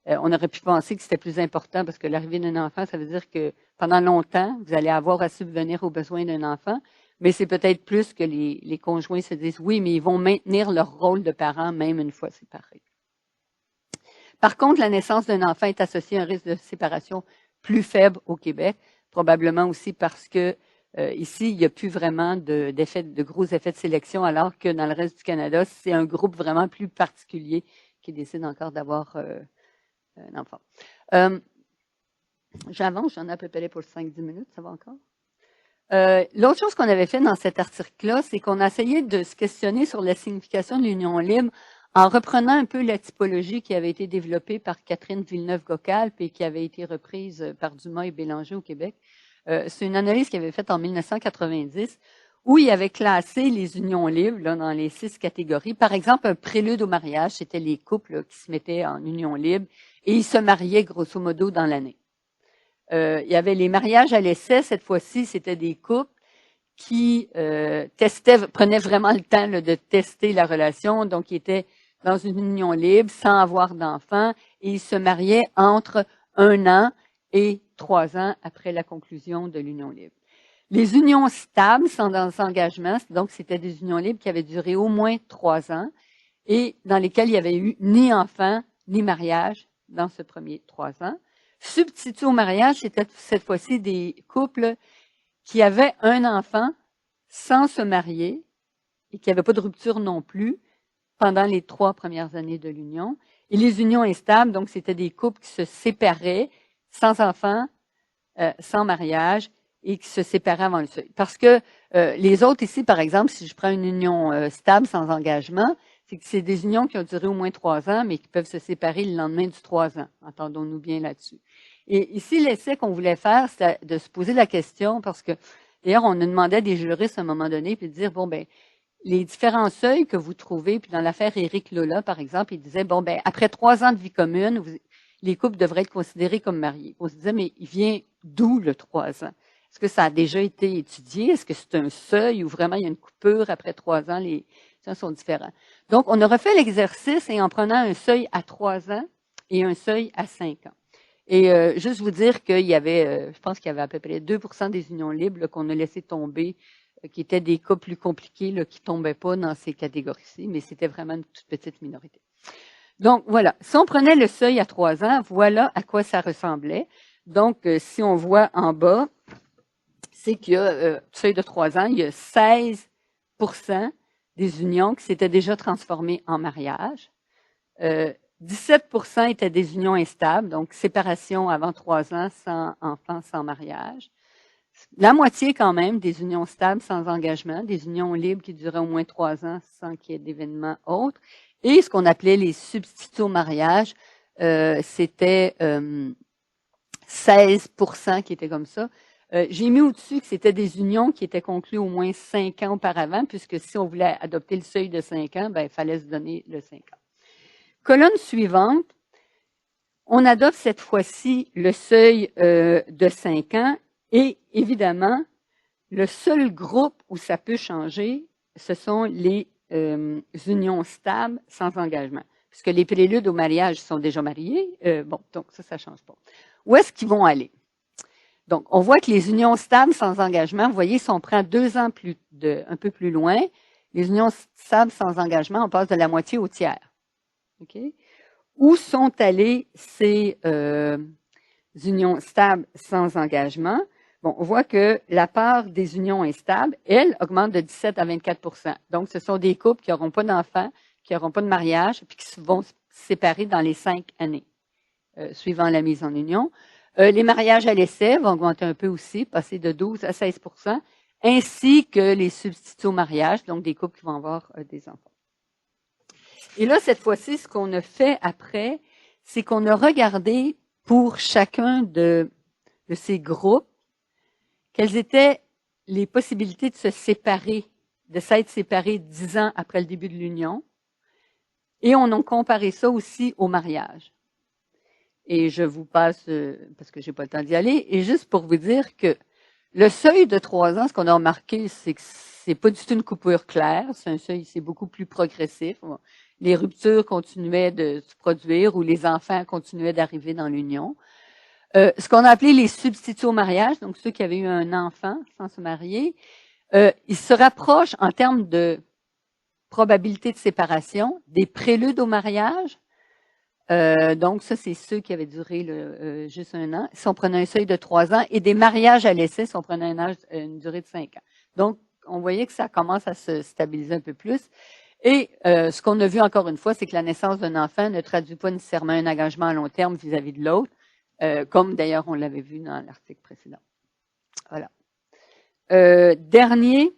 on aurait pu penser que c'était plus important parce que l'arrivée d'un enfant, ça veut dire que pendant longtemps, vous allez avoir à subvenir aux besoins d'un enfant, mais c'est peut-être plus que les conjoints se disent oui, mais ils vont maintenir leur rôle de parents même une fois séparés. Par contre, la naissance d'un enfant est associée à un risque de séparation plus faible au Québec, probablement aussi parce que ici, il n'y a plus vraiment de gros effets de sélection, alors que dans le reste du Canada, c'est un groupe vraiment plus particulier qui décide encore d'avoir un enfant. J'avance, j'en ai à peu près pour 5-10 minutes, ça va encore? L'autre chose qu'on avait fait dans cet article-là, c'est qu'on a essayé de se questionner sur la signification de l'union libre en reprenant un peu la typologie qui avait été développée par Catherine Villeneuve-Gocalpe et qui avait été reprise par Dumas et Bélanger au Québec. C'est une analyse qu'il avait faite en 1990 où il avait classé les unions libres là, dans les 6 catégories. Par exemple, un prélude au mariage, c'était les couples là, qui se mettaient en union libre et ils se mariaient grosso modo dans l'année. Il y avait les mariages à l'essai, cette fois-ci, c'était des couples qui prenaient vraiment le temps là, de tester la relation, donc ils étaient dans une union libre sans avoir d'enfants et ils se mariaient entre 1 an et 3 ans après la conclusion de l'union libre. Les unions stables sans engagement, donc c'était des unions libres qui avaient duré au moins 3 ans et dans lesquelles il n'y avait eu ni enfant ni mariage dans ce premier 3 ans. Substitut au mariage, c'était cette fois-ci des couples qui avaient un enfant sans se marier et qui n'avaient pas de rupture non plus pendant les 3 premières années de l'union. Et les unions instables, donc c'était des couples qui se séparaient sans enfant, sans mariage et qui se séparaient avant le seuil. Parce que les autres ici, par exemple, si je prends une union stable sans engagement, c'est que c'est des unions qui ont duré au moins 3 ans, mais qui peuvent se séparer le lendemain du 3 ans. Entendons-nous bien là-dessus. Et ici, l'essai qu'on voulait faire, c'est de se poser la question, parce que d'ailleurs, on a demandé à des juristes à un moment donné, puis de dire, bon, ben, les différents seuils que vous trouvez, puis dans l'affaire Éric Lola, par exemple, il disait, bon, ben, après 3 ans de vie commune, les couples devraient être considérés comme mariés. On se disait, mais il vient d'où le 3 ans? Est-ce que ça a déjà été étudié? Est-ce que c'est un seuil où vraiment il y a une coupure après 3 ans, les seuils sont différents? Donc, on a refait l'exercice et en prenant un seuil à 3 ans et un seuil à 5 ans. Et juste vous dire qu'il y avait, je pense qu'il y avait à peu près 2% des unions libres là, qu'on a laissé tomber, qui étaient des cas plus compliqués, là, qui tombaient pas dans ces catégories-ci, mais c'était vraiment une toute petite minorité. Donc, voilà. Si on prenait le seuil à 3 ans, voilà à quoi ça ressemblait. Donc, si on voit en bas, c'est qu'il y a, seuil de 3 ans, il y a 16% des unions qui s'étaient déjà transformées en mariage. 17% étaient des unions instables, donc séparation avant 3 ans, sans enfant, sans mariage. La moitié quand même des unions stables sans engagement, des unions libres qui duraient au moins 3 ans sans qu'il y ait d'événements autres. Et ce qu'on appelait les substituts au mariage, c'était 16% qui étaient comme ça. J'ai mis au-dessus que c'était des unions qui étaient conclues au moins 5 ans auparavant, puisque si on voulait adopter le seuil de 5 ans, ben, il fallait se donner le 5 ans. Colonne suivante, on adopte cette fois-ci le seuil de 5 ans et évidemment, le seul groupe où ça peut changer, ce sont les unions stables sans engagement. Puisque les préludes au mariage sont déjà mariés, bon, donc ça change pas. Où est-ce qu'ils vont aller? Donc, on voit que les unions stables sans engagement, vous voyez, si on prend 2 ans un peu plus loin, les unions stables sans engagement, on passe de la moitié au tiers. Okay? Où sont allées ces unions stables sans engagement? bon, on voit que la part des unions instables, elle, augmente de 17 à 24 %. Donc, ce sont des couples qui n'auront pas d'enfants, qui n'auront pas de mariage, puis qui vont se séparer dans les 5 années suivant la mise en union. Les mariages à l'essai vont augmenter un peu aussi, passer de 12 à 16 %, ainsi que les substituts au mariage, donc des couples qui vont avoir des enfants. Et là, cette fois-ci, ce qu'on a fait après, c'est qu'on a regardé pour chacun de ces groupes quelles étaient les possibilités de se séparer, de s'être séparés 10 ans après le début de l'union. Et on a comparé ça aussi au mariage. Et je vous passe, parce que j'ai pas le temps d'y aller, et juste pour vous dire que le seuil de 3 ans, ce qu'on a remarqué, c'est que c'est pas du tout une coupure claire. C'est un seuil, c'est beaucoup plus progressif. Les ruptures continuaient de se produire ou les enfants continuaient d'arriver dans l'union. Ce qu'on a appelé les substituts au mariage, donc ceux qui avaient eu un enfant sans se marier, ils se rapprochent en termes de probabilité de séparation des préludes au mariage. Donc, ça, c'est ceux qui avaient duré juste 1 an. Si on prenait un seuil de 3 ans, et des mariages à l'essai, si on prenait une durée de 5 ans. Donc, on voyait que ça commence à se stabiliser un peu plus. Et ce qu'on a vu encore une fois, c'est que la naissance d'un enfant ne traduit pas nécessairement un engagement à long terme vis-à-vis de l'autre, comme d'ailleurs on l'avait vu dans l'article précédent. Voilà. Dernier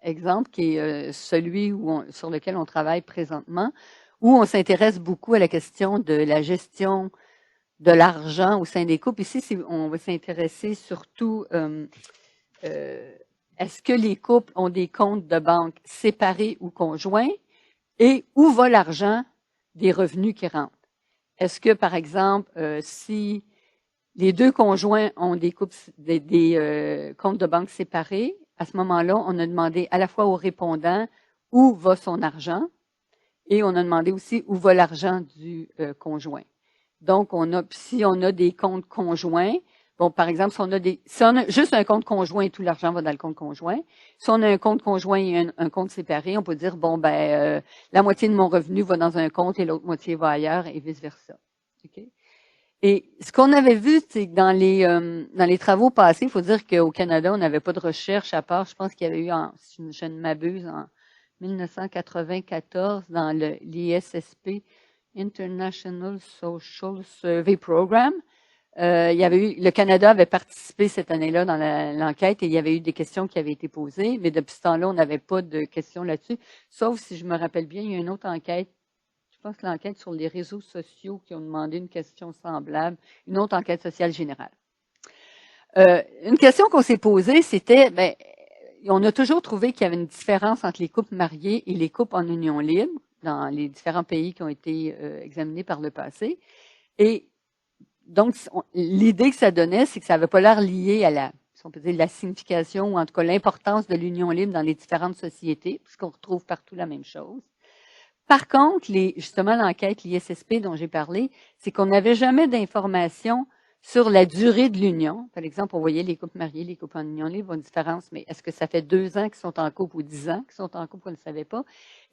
exemple, qui est celui sur lequel on travaille présentement, où on s'intéresse beaucoup à la question de la gestion de l'argent au sein des couples. Ici, on va s'intéresser surtout, est-ce que les couples ont des comptes de banque séparés ou conjoints et où va l'argent des revenus qui rentrent? Est-ce que, par exemple, si les deux conjoints ont des comptes de banque séparés, à ce moment-là, on a demandé à la fois aux répondants où va son argent et on a demandé aussi où va l'argent du conjoint. Donc, si on a des comptes conjoints, bon, par exemple, si on a juste un compte conjoint, tout l'argent va dans le compte conjoint. Si on a un compte conjoint et un compte séparé, on peut dire, bon, la moitié de mon revenu va dans un compte et l'autre moitié va ailleurs et vice-versa. Okay? Et ce qu'on avait vu, c'est que dans les travaux passés, il faut dire qu'au Canada, on n'avait pas de recherche à part, je pense qu'il y avait eu, si je ne m'abuse, en 1994, dans l'ISSP, International Social Survey Program. Le Canada avait participé cette année-là dans l'enquête et il y avait eu des questions qui avaient été posées, mais depuis ce temps-là, on n'avait pas de questions là-dessus, sauf si je me rappelle bien, il y a une autre enquête, je pense que l'enquête sur les réseaux sociaux qui ont demandé une question semblable, une autre enquête sociale générale. Une question qu'on s'est posée, c'était, on a toujours trouvé qu'il y avait une différence entre les couples mariés et les couples en union libre dans les différents pays qui ont été examinés par le passé. Et donc, l'idée que ça donnait, c'est que ça n'avait pas l'air lié à si on peut dire, la signification ou en tout cas l'importance de l'union libre dans les différentes sociétés, puisqu'on retrouve partout la même chose. Par contre, justement, l'enquête, l'ISSP dont j'ai parlé, c'est qu'on n'avait jamais d'informations sur la durée de l'union. Par exemple, on voyait les couples mariés, les couples en union libre, une différence, mais est-ce que ça fait 2 ans qu'ils sont en couple ou 10 ans qu'ils sont en couple, on ne le savait pas.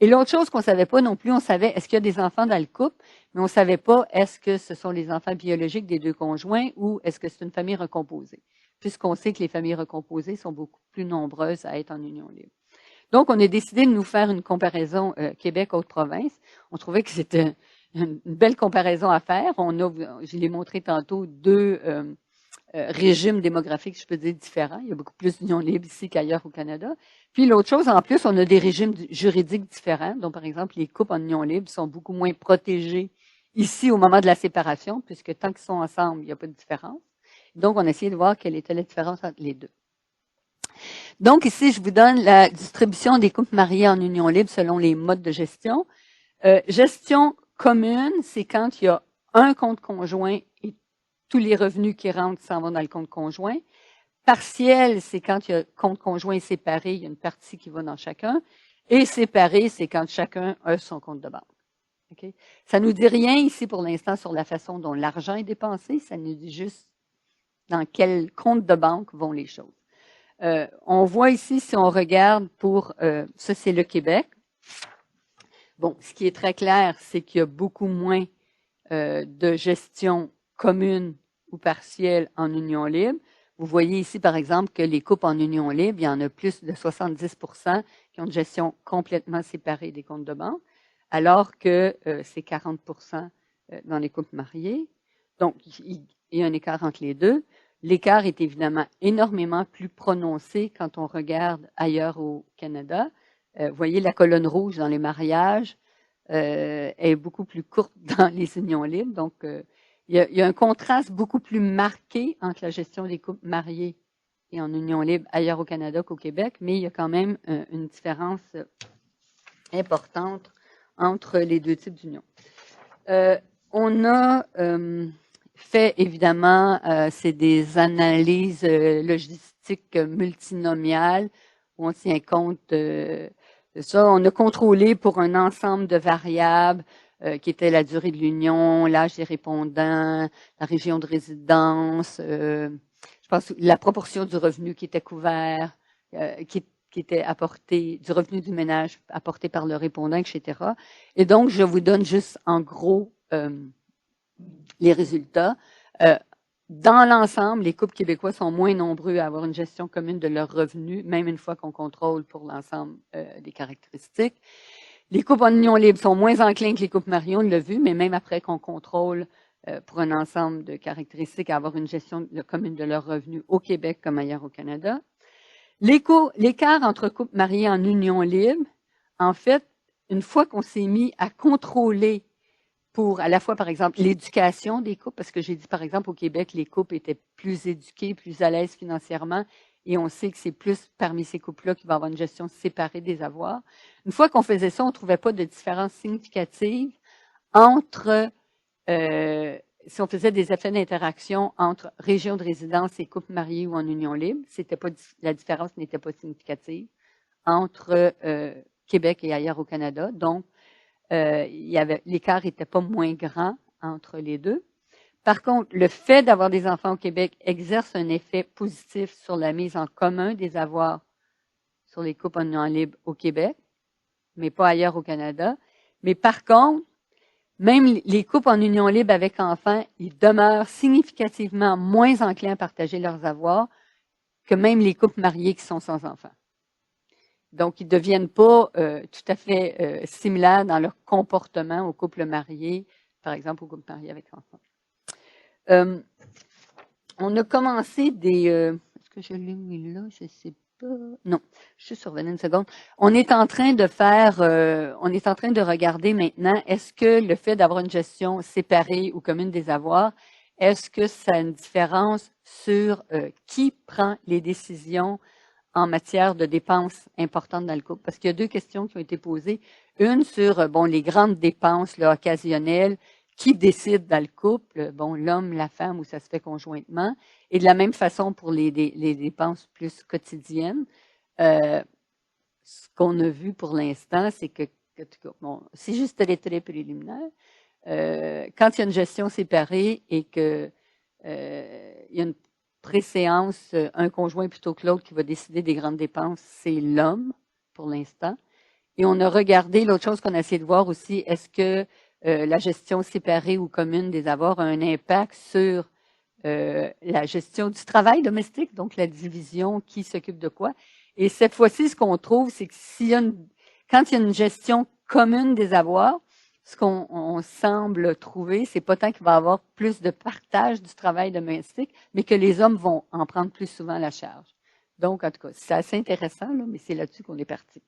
Et l'autre chose qu'on ne savait pas non plus, on savait est-ce qu'il y a des enfants dans le couple, mais on ne savait pas est-ce que ce sont les enfants biologiques des deux conjoints ou est-ce que c'est une famille recomposée, puisqu'on sait que les familles recomposées sont beaucoup plus nombreuses à être en union libre. Donc, on a décidé de nous faire une comparaison Québec-Haute-Province. On trouvait que c'était une belle comparaison à faire. Je l'ai montré tantôt, 2 régimes démographiques, je peux dire, différents. Il y a beaucoup plus d'unions libres ici qu'ailleurs au Canada. Puis l'autre chose, en plus, on a des régimes juridiques différents. Donc, par exemple, les couples en union libre sont beaucoup moins protégés ici au moment de la séparation, puisque tant qu'ils sont ensemble, il n'y a pas de différence. Donc, on a essayé de voir quelle était la différence entre les deux. Donc, ici, je vous donne la distribution des couples mariés en union libre selon les modes de gestion. Gestion commune, c'est quand il y a un compte conjoint et tous les revenus qui rentrent s'en vont dans le compte conjoint. Partiel, c'est quand il y a compte conjoint séparé, il y a une partie qui va dans chacun. Et séparé, c'est quand chacun a son compte de banque. Okay? Ça nous dit rien ici pour l'instant sur la façon dont l'argent est dépensé, ça nous dit juste dans quel compte de banque vont les choses. On voit ici, si on regarde ça c'est le Québec. Bon, ce qui est très clair, c'est qu'il y a beaucoup moins de gestion commune ou partielle en union libre. Vous voyez ici, par exemple, que les couples en union libre, il y en a plus de 70% qui ont une gestion complètement séparée des comptes de banque, alors que c'est 40% dans les couples mariés. Donc, il y a un écart entre les deux. L'écart est évidemment énormément plus prononcé quand on regarde ailleurs au Canada. Vous voyez la colonne rouge dans les mariages est beaucoup plus courte dans les unions libres. Donc, il y a un contraste beaucoup plus marqué entre la gestion des couples mariés et en union libre ailleurs au Canada qu'au Québec, mais il y a quand même une différence importante entre les deux types d'unions. On a fait, évidemment, c'est des analyses logistiques multinomiales où on tient compte de ça. On a contrôlé pour un ensemble de variables qui étaient la durée de l'union, l'âge des répondants, la région de résidence, je pense la proportion du revenu qui était couvert, qui était apporté, du revenu du ménage apporté par le répondant, etc. Et donc, je vous donne juste en gros les résultats. Dans l'ensemble, les couples québécois sont moins nombreux à avoir une gestion commune de leurs revenus, même une fois qu'on contrôle pour l'ensemble des caractéristiques. Les couples en union libre sont moins enclins que les couples mariés, on l'a vu, mais même après qu'on contrôle pour un ensemble de caractéristiques à avoir une gestion commune de leurs revenus au Québec comme ailleurs au Canada. L'écart entre couples mariés en union libre, en fait, une fois qu'on s'est mis à contrôler pour à la fois, par exemple, l'éducation des couples, parce que j'ai dit, par exemple, au Québec, les couples étaient plus éduqués, plus à l'aise financièrement, et on sait que c'est plus parmi ces couples-là qu'il va y avoir une gestion séparée des avoirs. Une fois qu'on faisait ça, on ne trouvait pas de différence significative entre, si on faisait des effets d'interaction entre région de résidence et couples mariés ou en union libre, la différence n'était pas significative entre Québec et ailleurs au Canada. Donc, l'écart n'était pas moins grand entre les deux. Par contre, le fait d'avoir des enfants au Québec exerce un effet positif sur la mise en commun des avoirs sur les couples en union libre au Québec, mais pas ailleurs au Canada. Mais par contre, même les couples en union libre avec enfants, ils demeurent significativement moins enclins à partager leurs avoirs que même les couples mariés qui sont sans enfants. Donc, ils ne deviennent pas tout à fait similaires dans leur comportement aux couples mariés, par exemple aux couples mariés avec enfants. On a commencé des... est-ce que je l'ai mis là? Je ne sais pas. Non, je suis survenue une seconde. On est en train de regarder maintenant, est-ce que le fait d'avoir une gestion séparée ou commune des avoirs, est-ce que ça a une différence sur qui prend les décisions en matière de dépenses importantes dans le couple? Parce qu'il y a deux questions qui ont été posées. Une sur, les grandes dépenses là, occasionnelles, qui décide dans le couple? L'homme, la femme, ou ça se fait conjointement. Et de la même façon pour les dépenses plus quotidiennes. Ce qu'on a vu pour l'instant, c'est que c'est juste les traits préliminaires. Quand il y a une gestion séparée et que il y a une préséance, un conjoint plutôt que l'autre qui va décider des grandes dépenses, c'est l'homme pour l'instant. Et on a regardé, l'autre chose qu'on a essayé de voir aussi, est-ce que la gestion séparée ou commune des avoirs a un impact sur la gestion du travail domestique, donc la division, qui s'occupe de quoi. Et cette fois-ci, ce qu'on trouve, c'est que quand il y a une gestion commune des avoirs, ce qu'on semble trouver, c'est pas tant qu'il va y avoir plus de partage du travail domestique, mais que les hommes vont en prendre plus souvent la charge. Donc, en tout cas, c'est assez intéressant, là, mais c'est là-dessus qu'on est parti.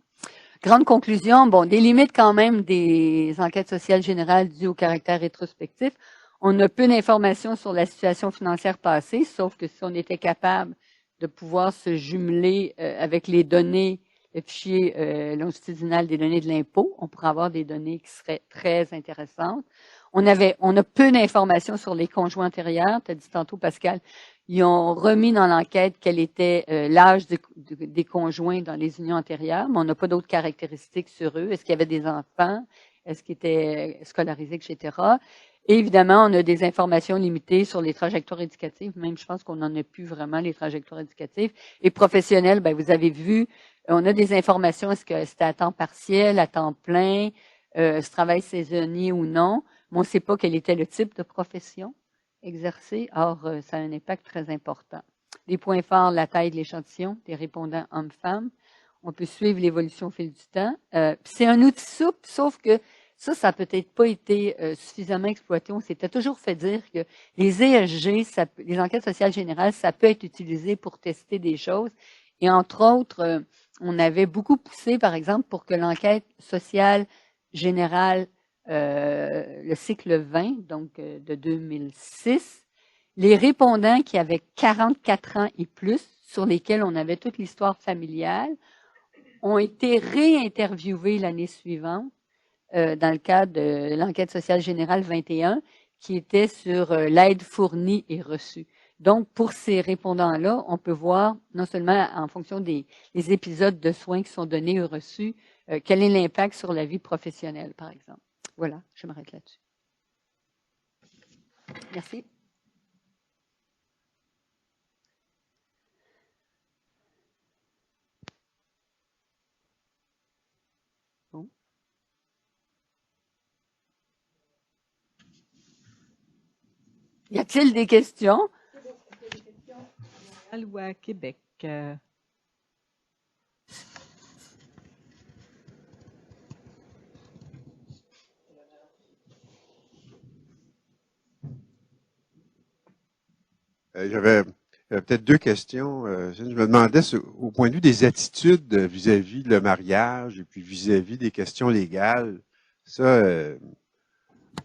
Grande conclusion, des limites quand même des enquêtes sociales générales dues au caractère rétrospectif. On a peu d'informations sur la situation financière passée, sauf que si on était capable de pouvoir se jumeler avec les données, le fichier longitudinal des données de l'impôt, on pourrait avoir des données qui seraient très intéressantes. On a peu d'informations sur les conjoints antérieurs. Tu as dit tantôt, Pascal, ils ont remis dans l'enquête quel était l'âge des conjoints dans les unions antérieures, mais on n'a pas d'autres caractéristiques sur eux. Est-ce qu'il y avait des enfants? Est-ce qu'ils étaient scolarisés, etc.? Et évidemment, on a des informations limitées sur les trajectoires éducatives. Même, je pense qu'on n'en a plus vraiment, les trajectoires éducatives. Et professionnelles, vous avez vu, on a des informations, est-ce que c'était à temps partiel, à temps plein, ce travail saisonnier ou non. Mais on ne sait pas quel était le type de profession. exercés. Or, ça a un impact très important. Les points forts, la taille de l'échantillon, des répondants hommes-femmes. On peut suivre l'évolution au fil du temps. C'est un outil souple, sauf que ça n'a peut-être pas été suffisamment exploité. On s'était toujours fait dire que les ESG, les enquêtes sociales générales, ça peut être utilisé pour tester des choses. Et entre autres, on avait beaucoup poussé, par exemple, pour que l'enquête sociale générale, le cycle 20, donc de 2006, les répondants qui avaient 44 ans et plus, sur lesquels on avait toute l'histoire familiale, ont été réinterviewés l'année suivante dans le cadre de l'enquête sociale générale 21, qui était sur l'aide fournie et reçue. Donc, pour ces répondants-là, on peut voir, non seulement en fonction des épisodes de soins qui sont donnés ou reçus, quel est l'impact sur la vie professionnelle, par exemple. Voilà, je m'arrête là-dessus. Merci. Bon. Y a-t-il des questions? Ou à Québec? J'avais peut-être deux questions. Je me demandais, au point de vue des attitudes vis-à-vis le mariage et puis vis-à-vis des questions légales, ça, il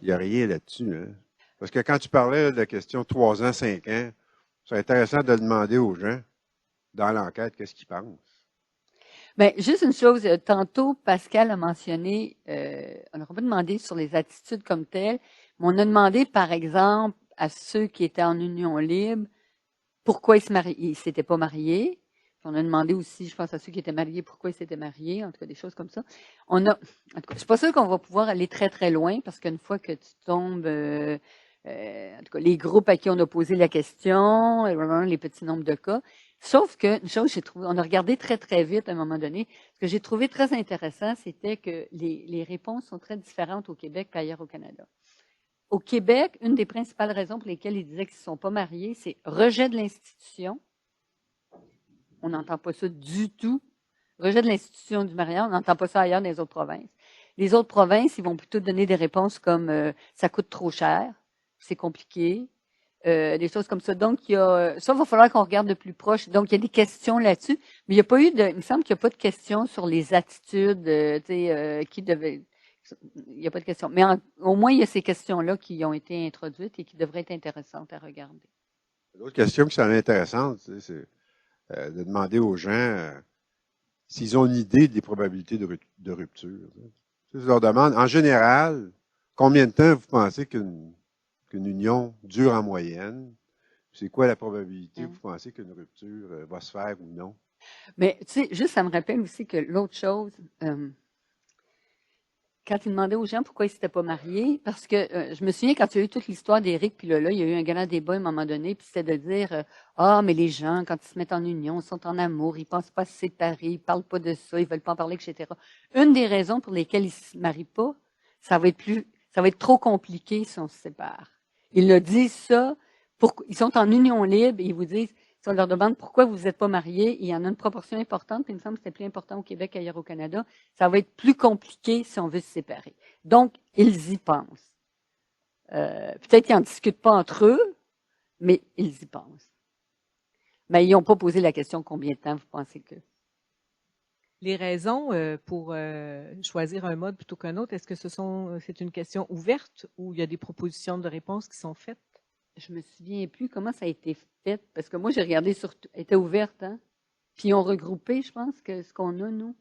n'y a rien là-dessus. Hein? Parce que quand tu parlais de la question 3 ans, 5 ans, c'est intéressant de demander aux gens, dans l'enquête, qu'est-ce qu'ils pensent. Bien, juste une chose, tantôt, Pascal a mentionné, on n'a pas demandé sur les attitudes comme telles, mais on a demandé, par exemple, à ceux qui étaient en union libre, pourquoi ils s'étaient pas mariés. Puis on a demandé aussi, je pense, à ceux qui étaient mariés, pourquoi ils s'étaient mariés, en tout cas, des choses comme ça. En tout cas, je suis pas sûre qu'on va pouvoir aller très, très loin, parce qu'une fois que tu tombes, en tout cas, les groupes à qui on a posé la question, les petits nombres de cas. Sauf que, une chose, on a regardé très, très vite à un moment donné. Ce que j'ai trouvé très intéressant, c'était que les réponses sont très différentes au Québec qu'ailleurs au Canada. Au Québec, une des principales raisons pour lesquelles ils disaient qu'ils ne sont pas mariés, c'est rejet de l'institution. On n'entend pas ça du tout. Rejet de l'institution du mariage, on n'entend pas ça ailleurs dans les autres provinces. Les autres provinces, ils vont plutôt donner des réponses comme ça coûte trop cher, c'est compliqué, des choses comme ça. Donc, ça, il va falloir qu'on regarde de plus proche. Donc, il y a des questions là-dessus, mais il n'y a pas eu il me semble qu'il n'y a pas de questions sur les attitudes, qui devaient. Il n'y a pas de questions. Mais au moins, il y a ces questions-là qui ont été introduites et qui devraient être intéressantes à regarder. L'autre question qui serait intéressante, c'est de demander aux gens s'ils ont une idée des probabilités de rupture. Je leur demande, en général, combien de temps vous pensez qu'une union dure en moyenne? C'est quoi la probabilité que vous pensez qu'une rupture va se faire ou non? Mais tu sais, juste ça me rappelle aussi que l'autre chose, quand il demandait aux gens pourquoi ils ne s'étaient pas mariés, parce que je me souviens quand il y a eu toute l'histoire d'Éric, puis là, il y a eu un grand débat à un moment donné, puis c'était de dire mais les gens, quand ils se mettent en union, sont en amour, ils ne pensent pas se séparer, ils ne parlent pas de ça, ils ne veulent pas en parler, etc. Une des raisons pour lesquelles ils ne se marient pas, ça va être trop compliqué si on se sépare. Ils le disent ça, ils sont en union libre et ils vous disent, si on leur demande pourquoi vous n'êtes pas mariés, il y en a une proportion importante, puis il me semble que c'était plus important au Québec qu'ailleurs au Canada, ça va être plus compliqué si on veut se séparer. Donc, ils y pensent. Peut-être qu'ils n'en discutent pas entre eux, mais ils y pensent. Mais ils n'ont pas posé la question combien de temps vous pensez que... Les raisons pour choisir un mode plutôt qu'un autre, est-ce que c'est une question ouverte ou il y a des propositions de réponse qui sont faites? Je me souviens plus comment ça a été fait, parce que moi, j'ai regardé sur... Elle était ouverte, hein? Puis ils ont regroupé, je pense, que ce qu'on a, nous.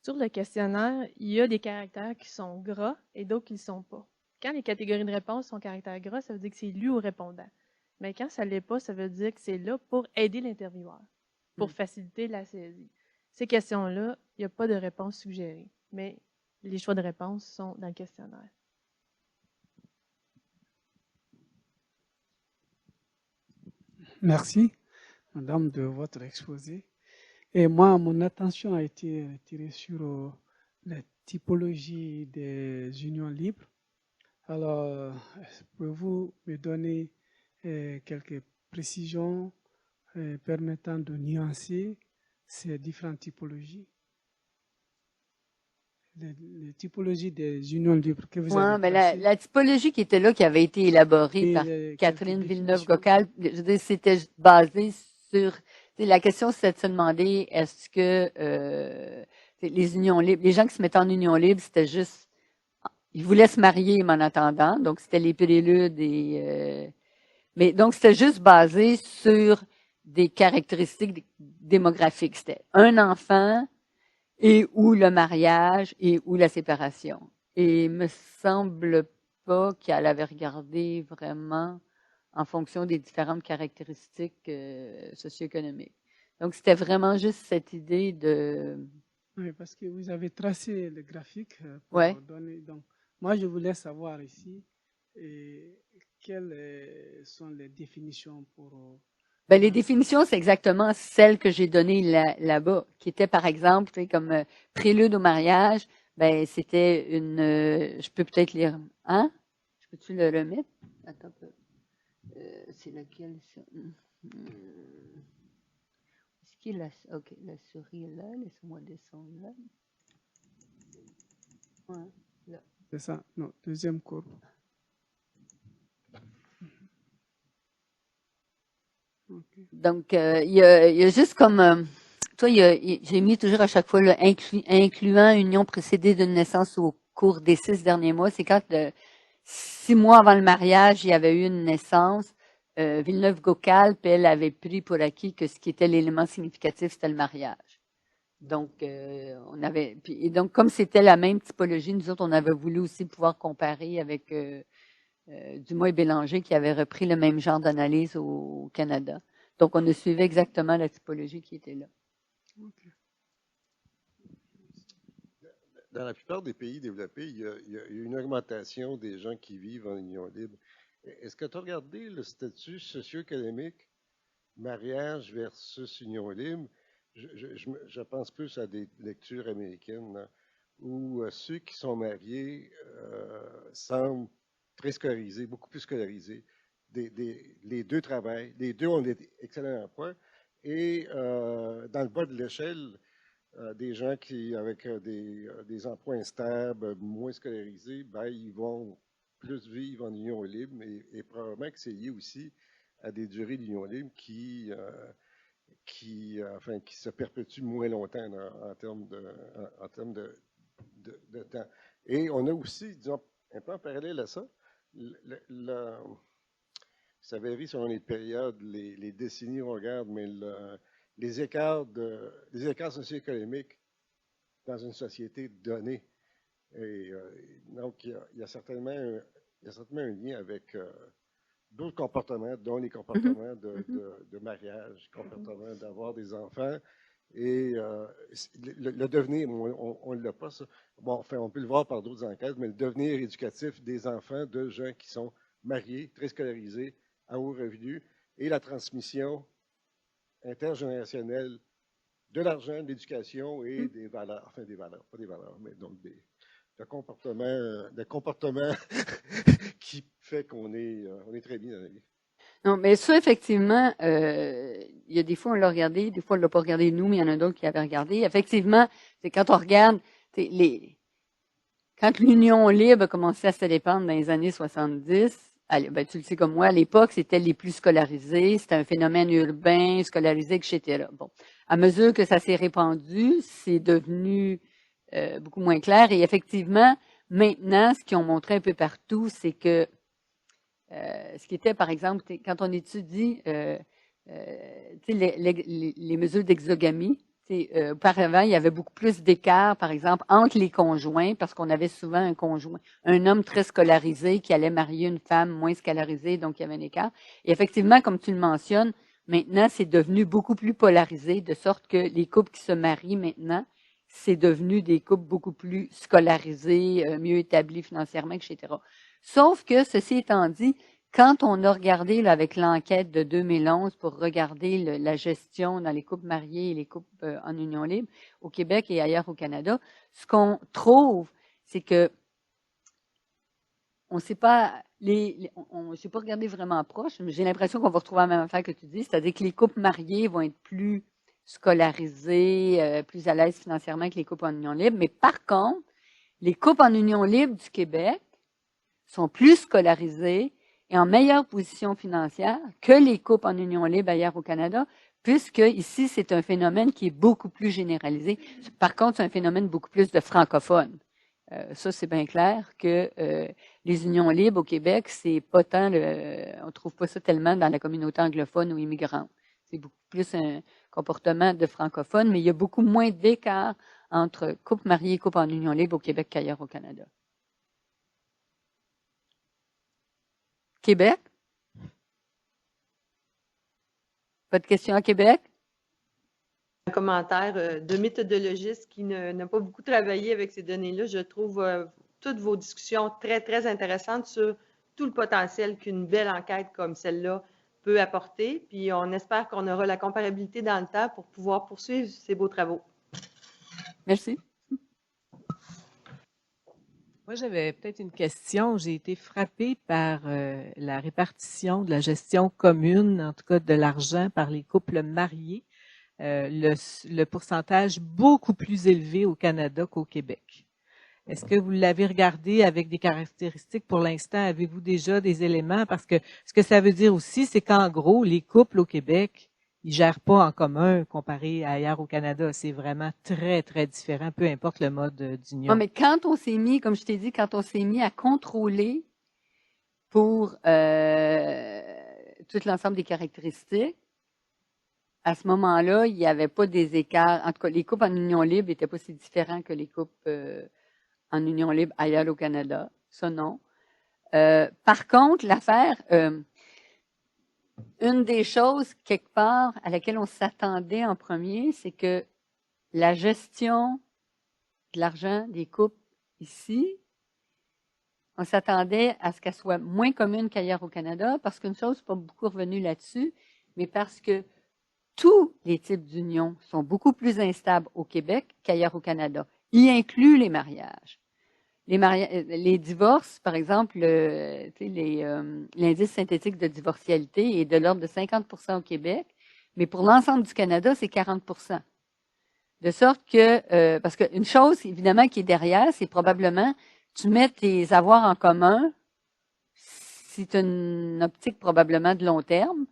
Sur le questionnaire, il y a des caractères qui sont gras et d'autres qui ne le sont pas. Quand les catégories de réponse sont caractères gras, ça veut dire que c'est lu au répondant. Mais quand ça ne l'est pas, ça veut dire que c'est là pour aider l'intervieweur, pour faciliter la saisie. Ces questions-là, il n'y a pas de réponse suggérée, mais les choix de réponse sont dans le questionnaire. Merci, madame, de votre exposé. Et moi, mon attention a été tirée sur la typologie des unions libres. Alors, pouvez-vous me donner quelques précisions permettant de nuancer ces différentes typologies? Les typologies des unions libres que vous avez Mais placées la typologie qui était là, qui avait été élaborée et par quelques Catherine définitions. Villeneuve-Goccal, je veux dire, c'était basé sur, la question c'était de se demander est-ce que les unions libres, les gens qui se mettaient en union libre, c'était juste, ils voulaient se marier, mais en attendant, donc c'était les préludes mais donc c'était juste basé sur des caractéristiques démographiques. C'était un enfant et ou le mariage et ou la séparation. Et il me semble pas qu'elle avait regardé vraiment en fonction des différentes caractéristiques socio-économiques. Donc, c'était vraiment juste cette idée de... Oui, parce que vous avez tracé le graphique pour Ouais. donner. Donc, moi, je voulais savoir ici quelles sont les définitions pour... Ben, les définitions, c'est exactement celles que j'ai données là-bas, qui étaient, par exemple, comme prélude au mariage, ben, c'était une... je peux peut-être lire... Hein? Je peux-tu le remettre? Attends un peu. C'est lequel, ça? Est-ce qu'il a... OK, la souris est là. Laissez-moi descendre là. Ouais, là. C'est ça, non, deuxième courbe. Okay. Donc, il y a juste comme... toi, j'ai mis toujours à chaque fois le incluant union précédée d'une naissance au cours des 6 derniers mois. C'est quand 6 mois avant le mariage, il y avait eu une naissance. Villeneuve-Goccal, puis elle avait pris pour acquis que ce qui était l'élément significatif, c'était le mariage. Donc, on avait... et donc, comme c'était la même typologie, nous autres, on avait voulu aussi pouvoir comparer avec Dumas et Bélanger qui avaient repris le même genre d'analyse au Canada. Donc, on a suivi exactement la typologie qui était là. Okay. Dans la plupart des pays développés, il y a une augmentation des gens qui vivent en union libre. Est-ce que tu as regardé le statut socio-économique, mariage versus union libre? Je pense plus à des lectures américaines, hein, où ceux qui sont mariés semblent très scolarisés, beaucoup plus scolarisés. Les deux travaillent, les deux ont des excellents emplois. Et dans le bas de l'échelle, des gens qui, avec des emplois instables, moins scolarisés, ben, ils vont plus vivre en union libre et probablement que c'est lié aussi à des durées d'union libre qui se perpétuent moins longtemps en termes de temps. Et on a aussi, disons, un peu en parallèle à ça, ça varie selon les périodes, les décennies, on regarde, mais les écarts socio-économiques dans une société donnée. Et donc, il y a certainement un lien avec d'autres comportements, dont les comportements de mariage, comportements d'avoir des enfants. Et le devenir, on ne l'a pas, ça. Bon, enfin, on peut le voir par d'autres enquêtes, mais le devenir éducatif des enfants de gens qui sont mariés, très scolarisés, à haut revenu, et la transmission intergénérationnelle de l'argent, de l'éducation et des valeurs, enfin des valeurs, pas des valeurs, mais donc de comportements qui fait qu'on est très bien dans la vie. Non, mais ça, effectivement, il y a des fois, on l'a regardé, des fois, on ne l'a pas regardé nous, mais il y en a d'autres qui avaient regardé. Effectivement, c'est quand on regarde quand l'Union libre a commencé à se répandre dans les années 70, ben, tu le sais comme moi, à l'époque, c'était les plus scolarisés, c'était un phénomène urbain, scolarisé, etc. Bon, à mesure que ça s'est répandu, c'est devenu beaucoup moins clair. Et effectivement, maintenant, ce qu'ils ont montré un peu partout, c'est que ce qui était, par exemple, quand on étudie les mesures d'exogamie, auparavant, il y avait beaucoup plus d'écart, par exemple, entre les conjoints, parce qu'on avait souvent un homme très scolarisé qui allait marier une femme moins scolarisée, donc il y avait un écart. Et effectivement, comme tu le mentionnes, maintenant, c'est devenu beaucoup plus polarisé, de sorte que les couples qui se marient maintenant, c'est devenu des couples beaucoup plus scolarisés, mieux établis financièrement, etc. Sauf que, ceci étant dit, quand on a regardé là, avec l'enquête de 2011 pour regarder la gestion dans les couples mariés et les couples en union libre au Québec et ailleurs au Canada, ce qu'on trouve, c'est que on ne sait pas, j'ai pas regardé vraiment proche, mais j'ai l'impression qu'on va retrouver la même affaire que tu dis, c'est-à-dire que les couples mariés vont être plus scolarisés, plus à l'aise financièrement que les couples en union libre. Mais par contre, les couples en union libre du Québec sont plus scolarisés et en meilleure position financière que les couples en union libre ailleurs au Canada, puisque ici, c'est un phénomène qui est beaucoup plus généralisé. Par contre, c'est un phénomène beaucoup plus de francophones. Ça, c'est bien clair que les unions libres au Québec, c'est pas tant on trouve pas ça tellement dans la communauté anglophone ou immigrante. C'est beaucoup plus un comportement de francophones, mais il y a beaucoup moins d'écart entre couples mariés et couples en union libre au Québec qu'ailleurs au Canada. Québec? Pas de questions à Québec? Un commentaire de méthodologiste qui n'a pas beaucoup travaillé avec ces données-là. Je trouve toutes vos discussions très, très intéressantes sur tout le potentiel qu'une belle enquête comme celle-là peut apporter. Puis on espère qu'on aura la comparabilité dans le temps pour pouvoir poursuivre ces beaux travaux. Merci. Moi, j'avais peut-être une question. J'ai été frappée par la répartition de la gestion commune, en tout cas de l'argent par les couples mariés. Le pourcentage beaucoup plus élevé au Canada qu'au Québec. Est-ce que vous l'avez regardé avec des caractéristiques pour l'instant? Avez-vous déjà des éléments? Parce que ce que ça veut dire aussi, c'est qu'en gros, les couples au Québec, ils gèrent pas en commun comparé à ailleurs au Canada. C'est vraiment très, très différent, peu importe le mode d'union. Non, mais quand on s'est mis, comme je t'ai dit, quand on s'est mis à contrôler pour tout l'ensemble des caractéristiques, à ce moment-là, il n'y avait pas des écarts. En tout cas, les couples en union libre n'étaient pas si différents que les couples en union libre ailleurs au Canada. Ça, non. Par contre, l'affaire, une des choses, quelque part, à laquelle on s'attendait en premier, c'est que la gestion de l'argent des couples ici, on s'attendait à ce qu'elle soit moins commune qu'ailleurs au Canada, parce qu'une chose, pas beaucoup revenu là-dessus, mais parce que tous les types d'unions sont beaucoup plus instables au Québec qu'ailleurs au Canada, y inclut les mariages. Les divorces, par exemple, l'indice synthétique de divorcialité est de l'ordre de 50% au Québec, mais pour l'ensemble du Canada, c'est 40%. De sorte que, parce qu'une chose, évidemment, qui est derrière, c'est probablement, tu mets tes avoirs en commun, c'est une optique probablement de long terme.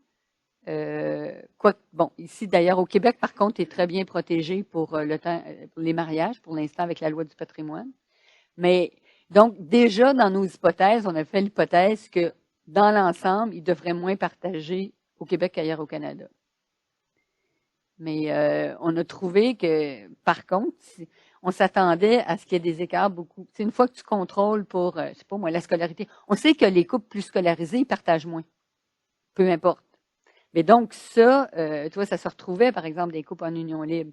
Bon, ici, d'ailleurs, au Québec, par contre, est très bien protégé pour les mariages, pour l'instant, avec la loi du patrimoine. Mais, donc, déjà, dans nos hypothèses, on a fait l'hypothèse que, dans l'ensemble, ils devraient moins partager au Québec qu'ailleurs au Canada. Mais on a trouvé que, par contre, on s'attendait à ce qu'il y ait des écarts beaucoup. C'est une fois que tu contrôles pour, je sais pas moi, la scolarité. On sait que les couples plus scolarisés, ils partagent moins. Peu importe. Mais donc, ça, toi, ça se retrouvait, par exemple, des couples en union libre.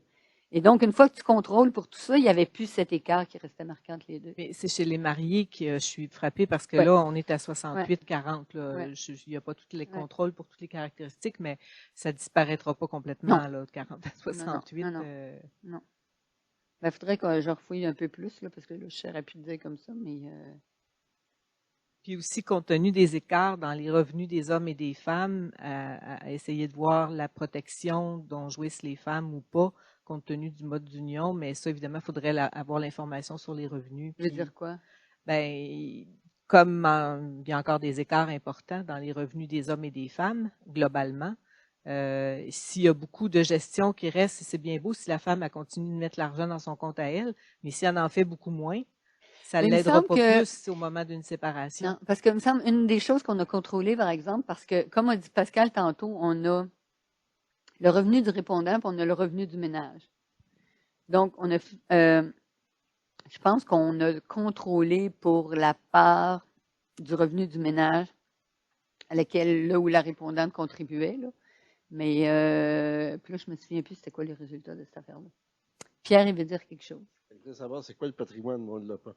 Et donc, une fois que tu contrôles pour tout ça, il n'y avait plus cet écart qui restait marquant entre les deux. Mais c'est chez les mariés que je suis frappée parce que Ouais. là, on est à 68-40. Ouais. Il n'y a pas tous les contrôles pour toutes les caractéristiques, mais ça disparaîtra pas complètement, là, de 40 à 68. Non. Il faudrait que je refouille un peu plus, là, parce que là, je ne saurais plus te dire comme ça, mais... Puis aussi, compte tenu des écarts dans les revenus des hommes et des femmes, à essayer de voir la protection dont jouissent les femmes ou pas, compte tenu du mode d'union, mais ça, évidemment, il faudrait avoir l'information sur les revenus. Je veux dire quoi? Ben, comme il y a encore des écarts importants dans les revenus des hommes et des femmes, globalement, s'il y a beaucoup de gestion qui reste, c'est bien beau si la femme a continué de mettre l'argent dans son compte à elle, mais si elle en fait beaucoup moins, ça ne l'aidera pas plus au moment d'une séparation. Non, parce que, il me semble, une des choses qu'on a contrôlées, par exemple, parce que, comme a dit Pascal tantôt, on a le revenu du répondant, puis on a le revenu du ménage. Donc, on a, je pense qu'on a contrôlé pour la part du revenu du ménage à laquelle, là où la répondante contribuait, là. Mais, puis là, je me souviens plus c'était quoi les résultats de cette affaire-là. Pierre, il veut dire quelque chose. Je voudrais savoir c'est quoi le patrimoine, moi, on ne l'a pas.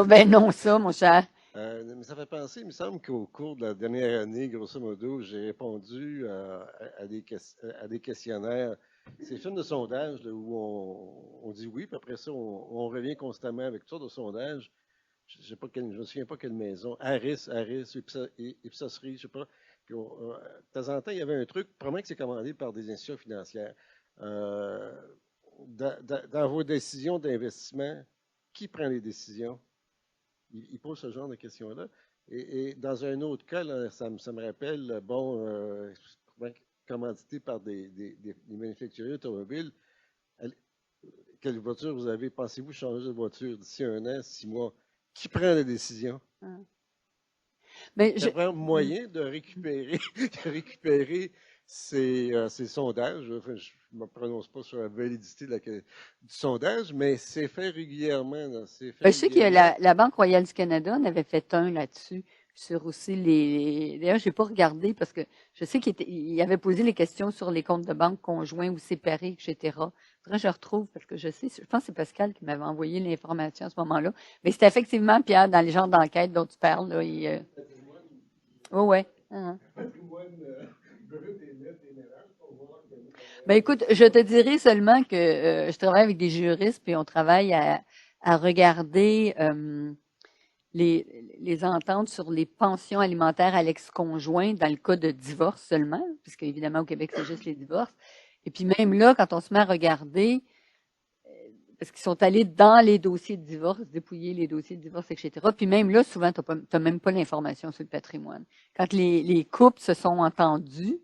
Ben non, ça, mon cher. Mais ça fait penser, il me semble qu'au cours de la dernière année, grosso modo, j'ai répondu à des questionnaires. C'est films de sondage là, où on dit oui, puis après ça, on revient constamment avec toutes sortes de sondages. je me souviens pas quelle maison, Harris, Ipsos-Ri, je ne sais pas. Puis de temps en temps, il y avait un truc, probablement que c'est commandé par des institutions financières. Dans vos décisions d'investissement, qui prend les décisions? Il pose ce genre de questions-là. Et dans un autre cas, là, ça me rappelle, bon, commandité par des manufacturiers automobiles. Quelle voiture vous avez? Pensez-vous changer de voiture d'ici 1 an, 6 mois? Qui prend la décision? Mais Il y a vraiment moyen de récupérer ces sondages. Enfin, je ne me prononce pas sur la validité du sondage, mais c'est fait régulièrement. Là, je sais que la Banque royale du Canada en avait fait un là-dessus, sur aussi D'ailleurs, je n'ai pas regardé parce que je sais qu'il avait posé les questions sur les comptes de banque conjoints ou séparés, etc. Faudrait que je retrouve parce que je pense que c'est Pascal qui m'avait envoyé l'information à ce moment-là. Mais c'était effectivement, Pierre, dans les genres d'enquête dont tu parles, là. Oui. Ben écoute, je te dirais seulement que je travaille avec des juristes, puis on travaille à regarder les ententes sur les pensions alimentaires à l'ex-conjoint dans le cas de divorce seulement, puisque évidemment au Québec, c'est juste les divorces. Et puis même là, quand on se met à regarder, parce qu'ils sont allés dans les dossiers de divorce, dépouiller les dossiers de divorce, etc. Puis même là, souvent, tu n'as même pas l'information sur le patrimoine. Quand les couples se sont entendus,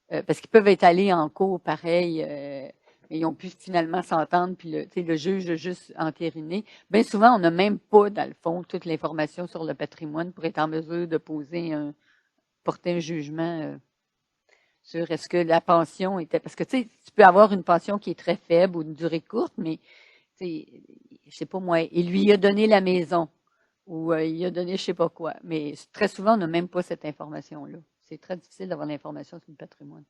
parce qu'ils peuvent être allés en cours pareil, mais ils ont pu finalement s'entendre, puis le juge a juste entériné. Bien souvent, on n'a même pas, dans le fond, toute l'information sur le patrimoine pour être en mesure de porter un jugement sur est-ce que la pension était... Parce que tu peux avoir une pension qui est très faible ou une durée courte, mais je sais pas moi, il lui a donné la maison ou il a donné je sais pas quoi. Mais très souvent, on n'a même pas cette information-là. C'est très difficile d'avoir l'information sur le patrimoine.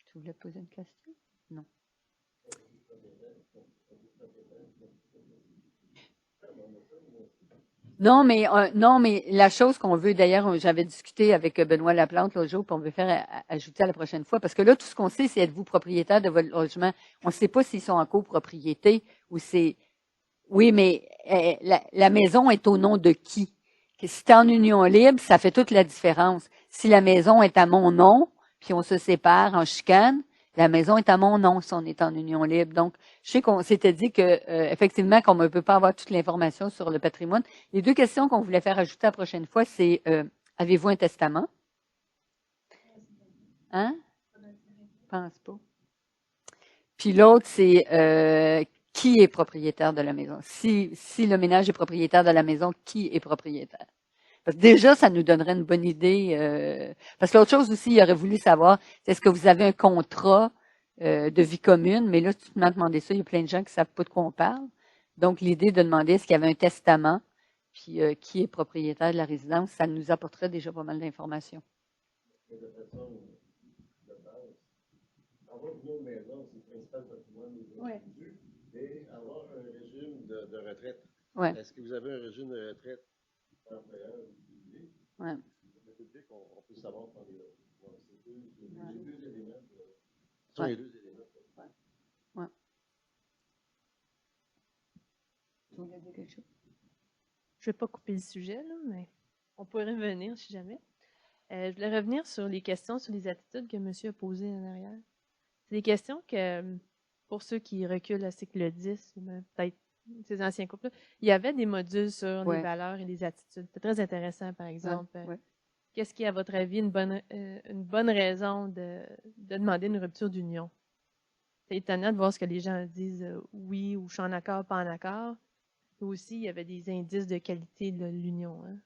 Tu voulais poser une question? Non. Non, mais la chose qu'on veut, d'ailleurs, j'avais discuté avec Benoît Laplante l'autre jour, puis on veut faire ajouter à la prochaine fois, parce que là, tout ce qu'on sait, c'est êtes-vous propriétaire de votre logement. On ne sait pas s'ils sont en copropriété ou c'est... Oui, mais la maison est au nom de qui? Si tu es en union libre, ça fait toute la différence. Si la maison est à mon nom, puis on se sépare en chicane, la maison est à mon nom si on est en union libre. Donc, je sais qu'on s'était dit que effectivement, qu'on ne peut pas avoir toute l'information sur le patrimoine. Les 2 questions qu'on voulait faire ajouter la prochaine fois, c'est avez-vous un testament? Hein? Je pense pas. Puis l'autre, c'est qui est propriétaire de la maison? Si le ménage est propriétaire de la maison, qui est propriétaire? Parce que déjà, ça nous donnerait une bonne idée. Parce que l'autre chose aussi, il aurait voulu savoir, est-ce que vous avez un contrat de vie commune? Mais là, tu m'as demandé ça, il y a plein de gens qui ne savent pas de quoi on parle. Donc, l'idée de demander est-ce qu'il y avait un testament, puis qui est propriétaire de la résidence, ça nous apporterait déjà pas mal d'informations. De façon de base, avoir une maison, c'est le principal patrimoine des individus, et avoir un régime de retraite. Ouais. Est-ce que vous avez un régime de retraite employeur ou privé? Ouais. Le public, on peut savoir par les deux éléments. Ce sont les 2 éléments. Ouais. Tu voulais dire quelque chose? Je ne vais pas couper le sujet, là, mais on pourrait revenir si jamais. Je voulais revenir sur les questions, sur les attitudes que monsieur a posées en arrière. C'est des questions que, pour ceux qui reculent à cycle 10, ou peut-être ces anciens couples, il y avait des modules sur les valeurs et les attitudes. C'est très intéressant, par exemple. Qu'est-ce qui est, à votre avis, une bonne raison de demander une rupture d'union? C'est étonnant de voir ce que les gens disent oui ou je suis en accord, pas en accord. Et aussi, il y avait des indices de qualité de l'union. Hein?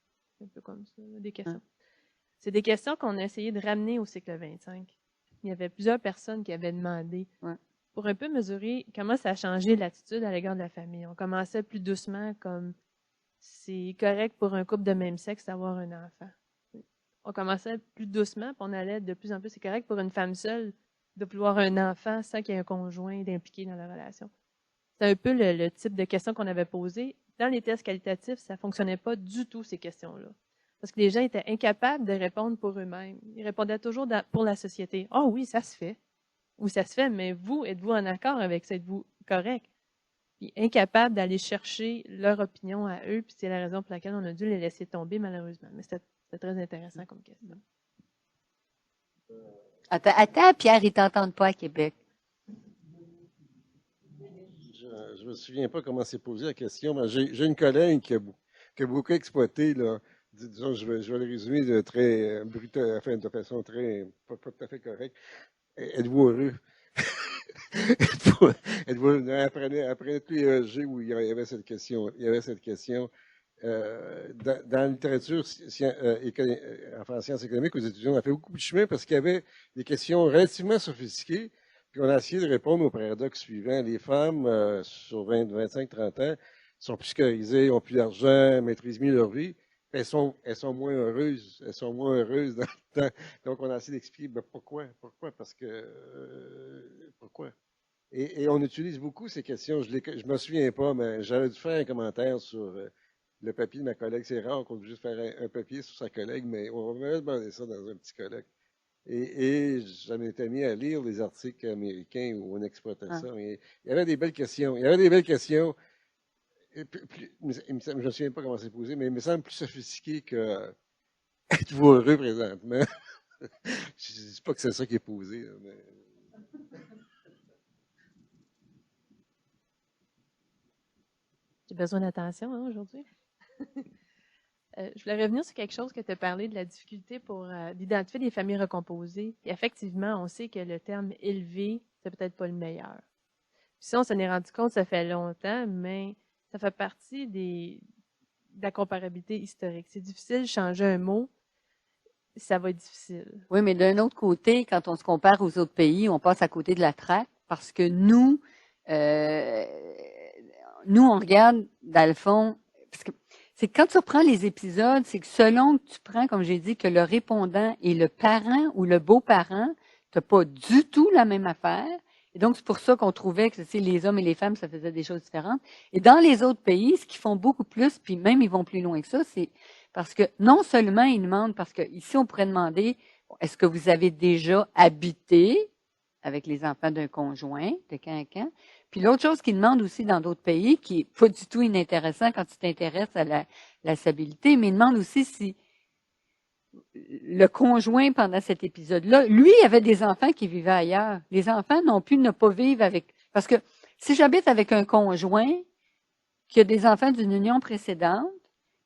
Un peu comme ça, des questions. C'est des questions qu'on a essayé de ramener au cycle 25. Il y avait plusieurs personnes qui avaient demandé pour un peu mesurer comment ça a changé l'attitude à l'égard de la famille. On commençait plus doucement comme c'est correct pour un couple de même sexe d'avoir un enfant. On commençait plus doucement, puis on allait de plus en plus, c'est correct pour une femme seule de vouloir un enfant sans qu'il y ait un conjoint d'impliqué dans la relation. C'est un peu le type de questions qu'on avait posées. Dans les tests qualitatifs, ça ne fonctionnait pas du tout, ces questions-là. Parce que les gens étaient incapables de répondre pour eux-mêmes. Ils répondaient toujours pour la société. « Ah oui, ça se fait. » Ou « ça se fait, mais vous, êtes-vous en accord avec ça? Êtes-vous correct? » puis incapables d'aller chercher leur opinion à eux, puis c'est la raison pour laquelle on a dû les laisser tomber, malheureusement. Mais c'était très intéressant comme question. Attends, Pierre, ils t'entendent pas à Québec. Je me souviens pas comment c'est posé la question, mais j'ai une collègue qui a beaucoup exploité, là. Disons, je vais le résumer de très brutal, enfin, de façon très, pas tout à fait correcte. Êtes-vous heureux? Après tous les ESG où il y avait cette question, dans la littérature en sciences économiques aux États-Unis, on a fait beaucoup de chemin parce qu'il y avait des questions relativement sophistiquées, puis on a essayé de répondre au paradoxe suivant. Les femmes, sur 25, 30 ans, sont plus scolarisées, ont plus d'argent, maîtrisent mieux leur vie. Elles sont moins heureuses. Elles sont moins heureuses dans le temps. Donc, on a essayé d'expliquer pourquoi. Parce que pourquoi? Et on utilise beaucoup ces questions. Je me souviens pas, mais j'avais dû faire un commentaire sur le papier de ma collègue. C'est rare qu'on puisse juste faire un papier sur sa collègue, mais on va demander ça dans un petit colloque. Et je m'étais mis à lire les articles américains où on exploitait ça. Mais il y avait des belles questions. Je ne me souviens pas comment c'est posé, mais il me semble plus sophistiqué que êtes-vous heureux présentement? Je ne dis pas que c'est ça qui est posé. Là, mais... J'ai besoin d'attention aujourd'hui. Je voulais revenir sur quelque chose que tu as parlé de la difficulté pour d'identifier des familles recomposées. Et effectivement, on sait que le terme élevé, c'est peut-être pas le meilleur. Puis ça, on s'en est rendu compte, ça fait longtemps, mais ça fait partie de la comparabilité historique. C'est difficile de changer un mot, ça va être difficile. Oui, mais d'un autre côté, quand on se compare aux autres pays, on passe à côté de la traque parce que nous, on regarde, dans le fond, parce que c'est quand tu reprends les épisodes, c'est que selon que tu prends, comme j'ai dit, que le répondant est le parent ou le beau-parent, tu n'as pas du tout la même affaire. Et donc, c'est pour ça qu'on trouvait que les hommes et les femmes, ça faisait des choses différentes. Et dans les autres pays, ce qu'ils font beaucoup plus, puis même ils vont plus loin que ça, c'est parce que non seulement ils demandent, parce que ici, on pourrait demander, est-ce que vous avez déjà habité avec les enfants d'un conjoint, de quelqu'un? Puis l'autre chose qu'ils demandent aussi dans d'autres pays, qui est pas du tout inintéressant quand tu t'intéresses à la stabilité, mais ils demandent aussi si le conjoint, pendant cet épisode-là, lui avait des enfants qui vivaient ailleurs. Les enfants n'ont pu ne pas vivre avec... Parce que si j'habite avec un conjoint qui a des enfants d'une union précédente,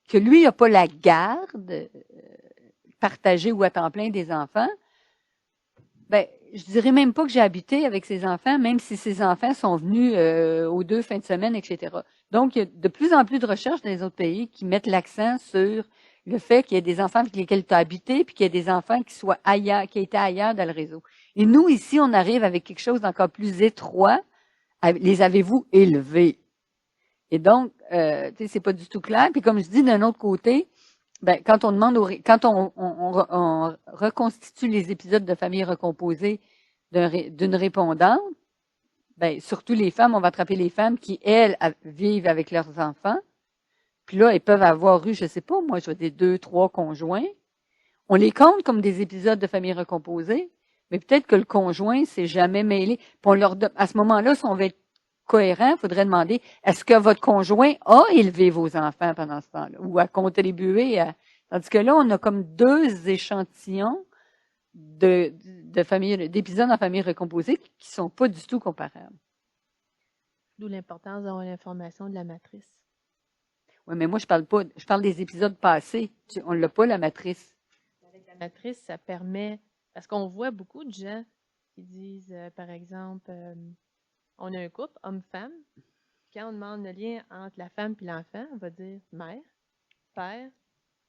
que lui n'a pas la garde partagée ou à temps plein des enfants, ben, je dirais même pas que j'ai habité avec ses enfants, même si ses enfants sont venus aux 2 fins de semaine, etc. Donc, il y a de plus en plus de recherches dans les autres pays qui mettent l'accent sur le fait qu'il y ait des enfants avec lesquels tu as habité, puis qu'il y ait des enfants qui soient ailleurs, qui étaient ailleurs dans le réseau. Et nous, ici, on arrive avec quelque chose d'encore plus étroit. Les avez-vous élevés? Et donc, c'est pas du tout clair. Puis comme je dis, d'un autre côté, ben, quand on demande quand on reconstitue les épisodes de famille recomposée d'une répondante, ben, surtout les femmes, on va attraper les femmes qui, elles, vivent avec leurs enfants. Puis là, elles peuvent avoir eu, je sais pas, moi, je vois des 2, 3 conjoints. On les compte comme des épisodes de famille recomposée, mais peut-être que le conjoint s'est jamais mêlé. Puis on à ce moment-là, si on veut être cohérent, il faudrait demander, est-ce que votre conjoint a élevé vos enfants pendant ce temps-là, ou a contribué à... Tandis que là, on a comme 2 échantillons d'épisodes en famille recomposée qui sont pas du tout comparables. D'où l'importance d'avoir l'information de la matrice. Oui, mais moi, je parle des épisodes passés. On l'a pas, la matrice. Avec la matrice, ça permet, parce qu'on voit beaucoup de gens qui disent, par exemple, on a un couple, homme-femme. Quand on demande le lien entre la femme et l'enfant, on va dire mère, père.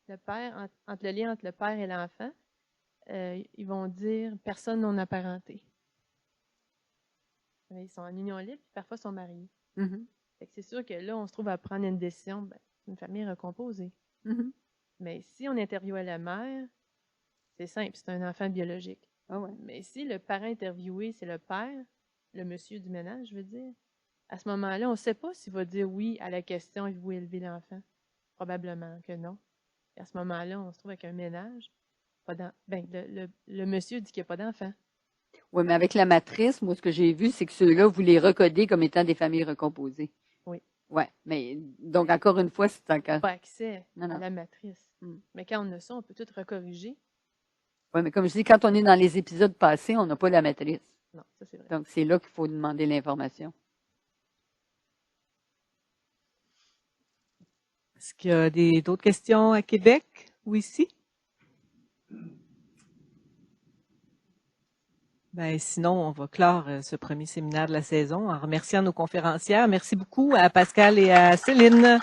Le père, entre le lien entre le père et l'enfant, ils vont dire personne non apparenté. Ils sont en union libre, puis parfois sont mariés. Mm-hmm. C'est sûr que là, on se trouve à prendre une décision, ben, c'est une famille recomposée. Mm-hmm. Mais si on interviewait la mère, c'est simple, c'est un enfant biologique. Oh ouais. Mais si le parent interviewé, c'est le père, le monsieur du ménage, je veux dire, à ce moment-là, on ne sait pas s'il va dire oui à la question « Avez-vous élevé l'enfant? » Probablement que non. Et à ce moment-là, on se trouve avec un ménage. Le monsieur dit qu'il n'y a pas d'enfant. Oui, mais avec la matrice, moi, ce que j'ai vu, c'est que ceux-là, vous les recodez comme étant des familles recomposées. Ouais, mais donc encore une fois, c'est encore. Pas accès Non, à non. la matrice. Mais quand on a ça, on peut tout recorriger. Oui, mais comme je dis, quand on est dans les épisodes passés, on n'a pas la matrice. Non, ça c'est vrai. Donc, c'est là qu'il faut demander l'information. Est-ce qu'il y a d'autres questions à Québec ou ici? Ben, sinon, on va clore ce premier séminaire de la saison en remerciant nos conférencières. Merci beaucoup à Pascal et à Céline.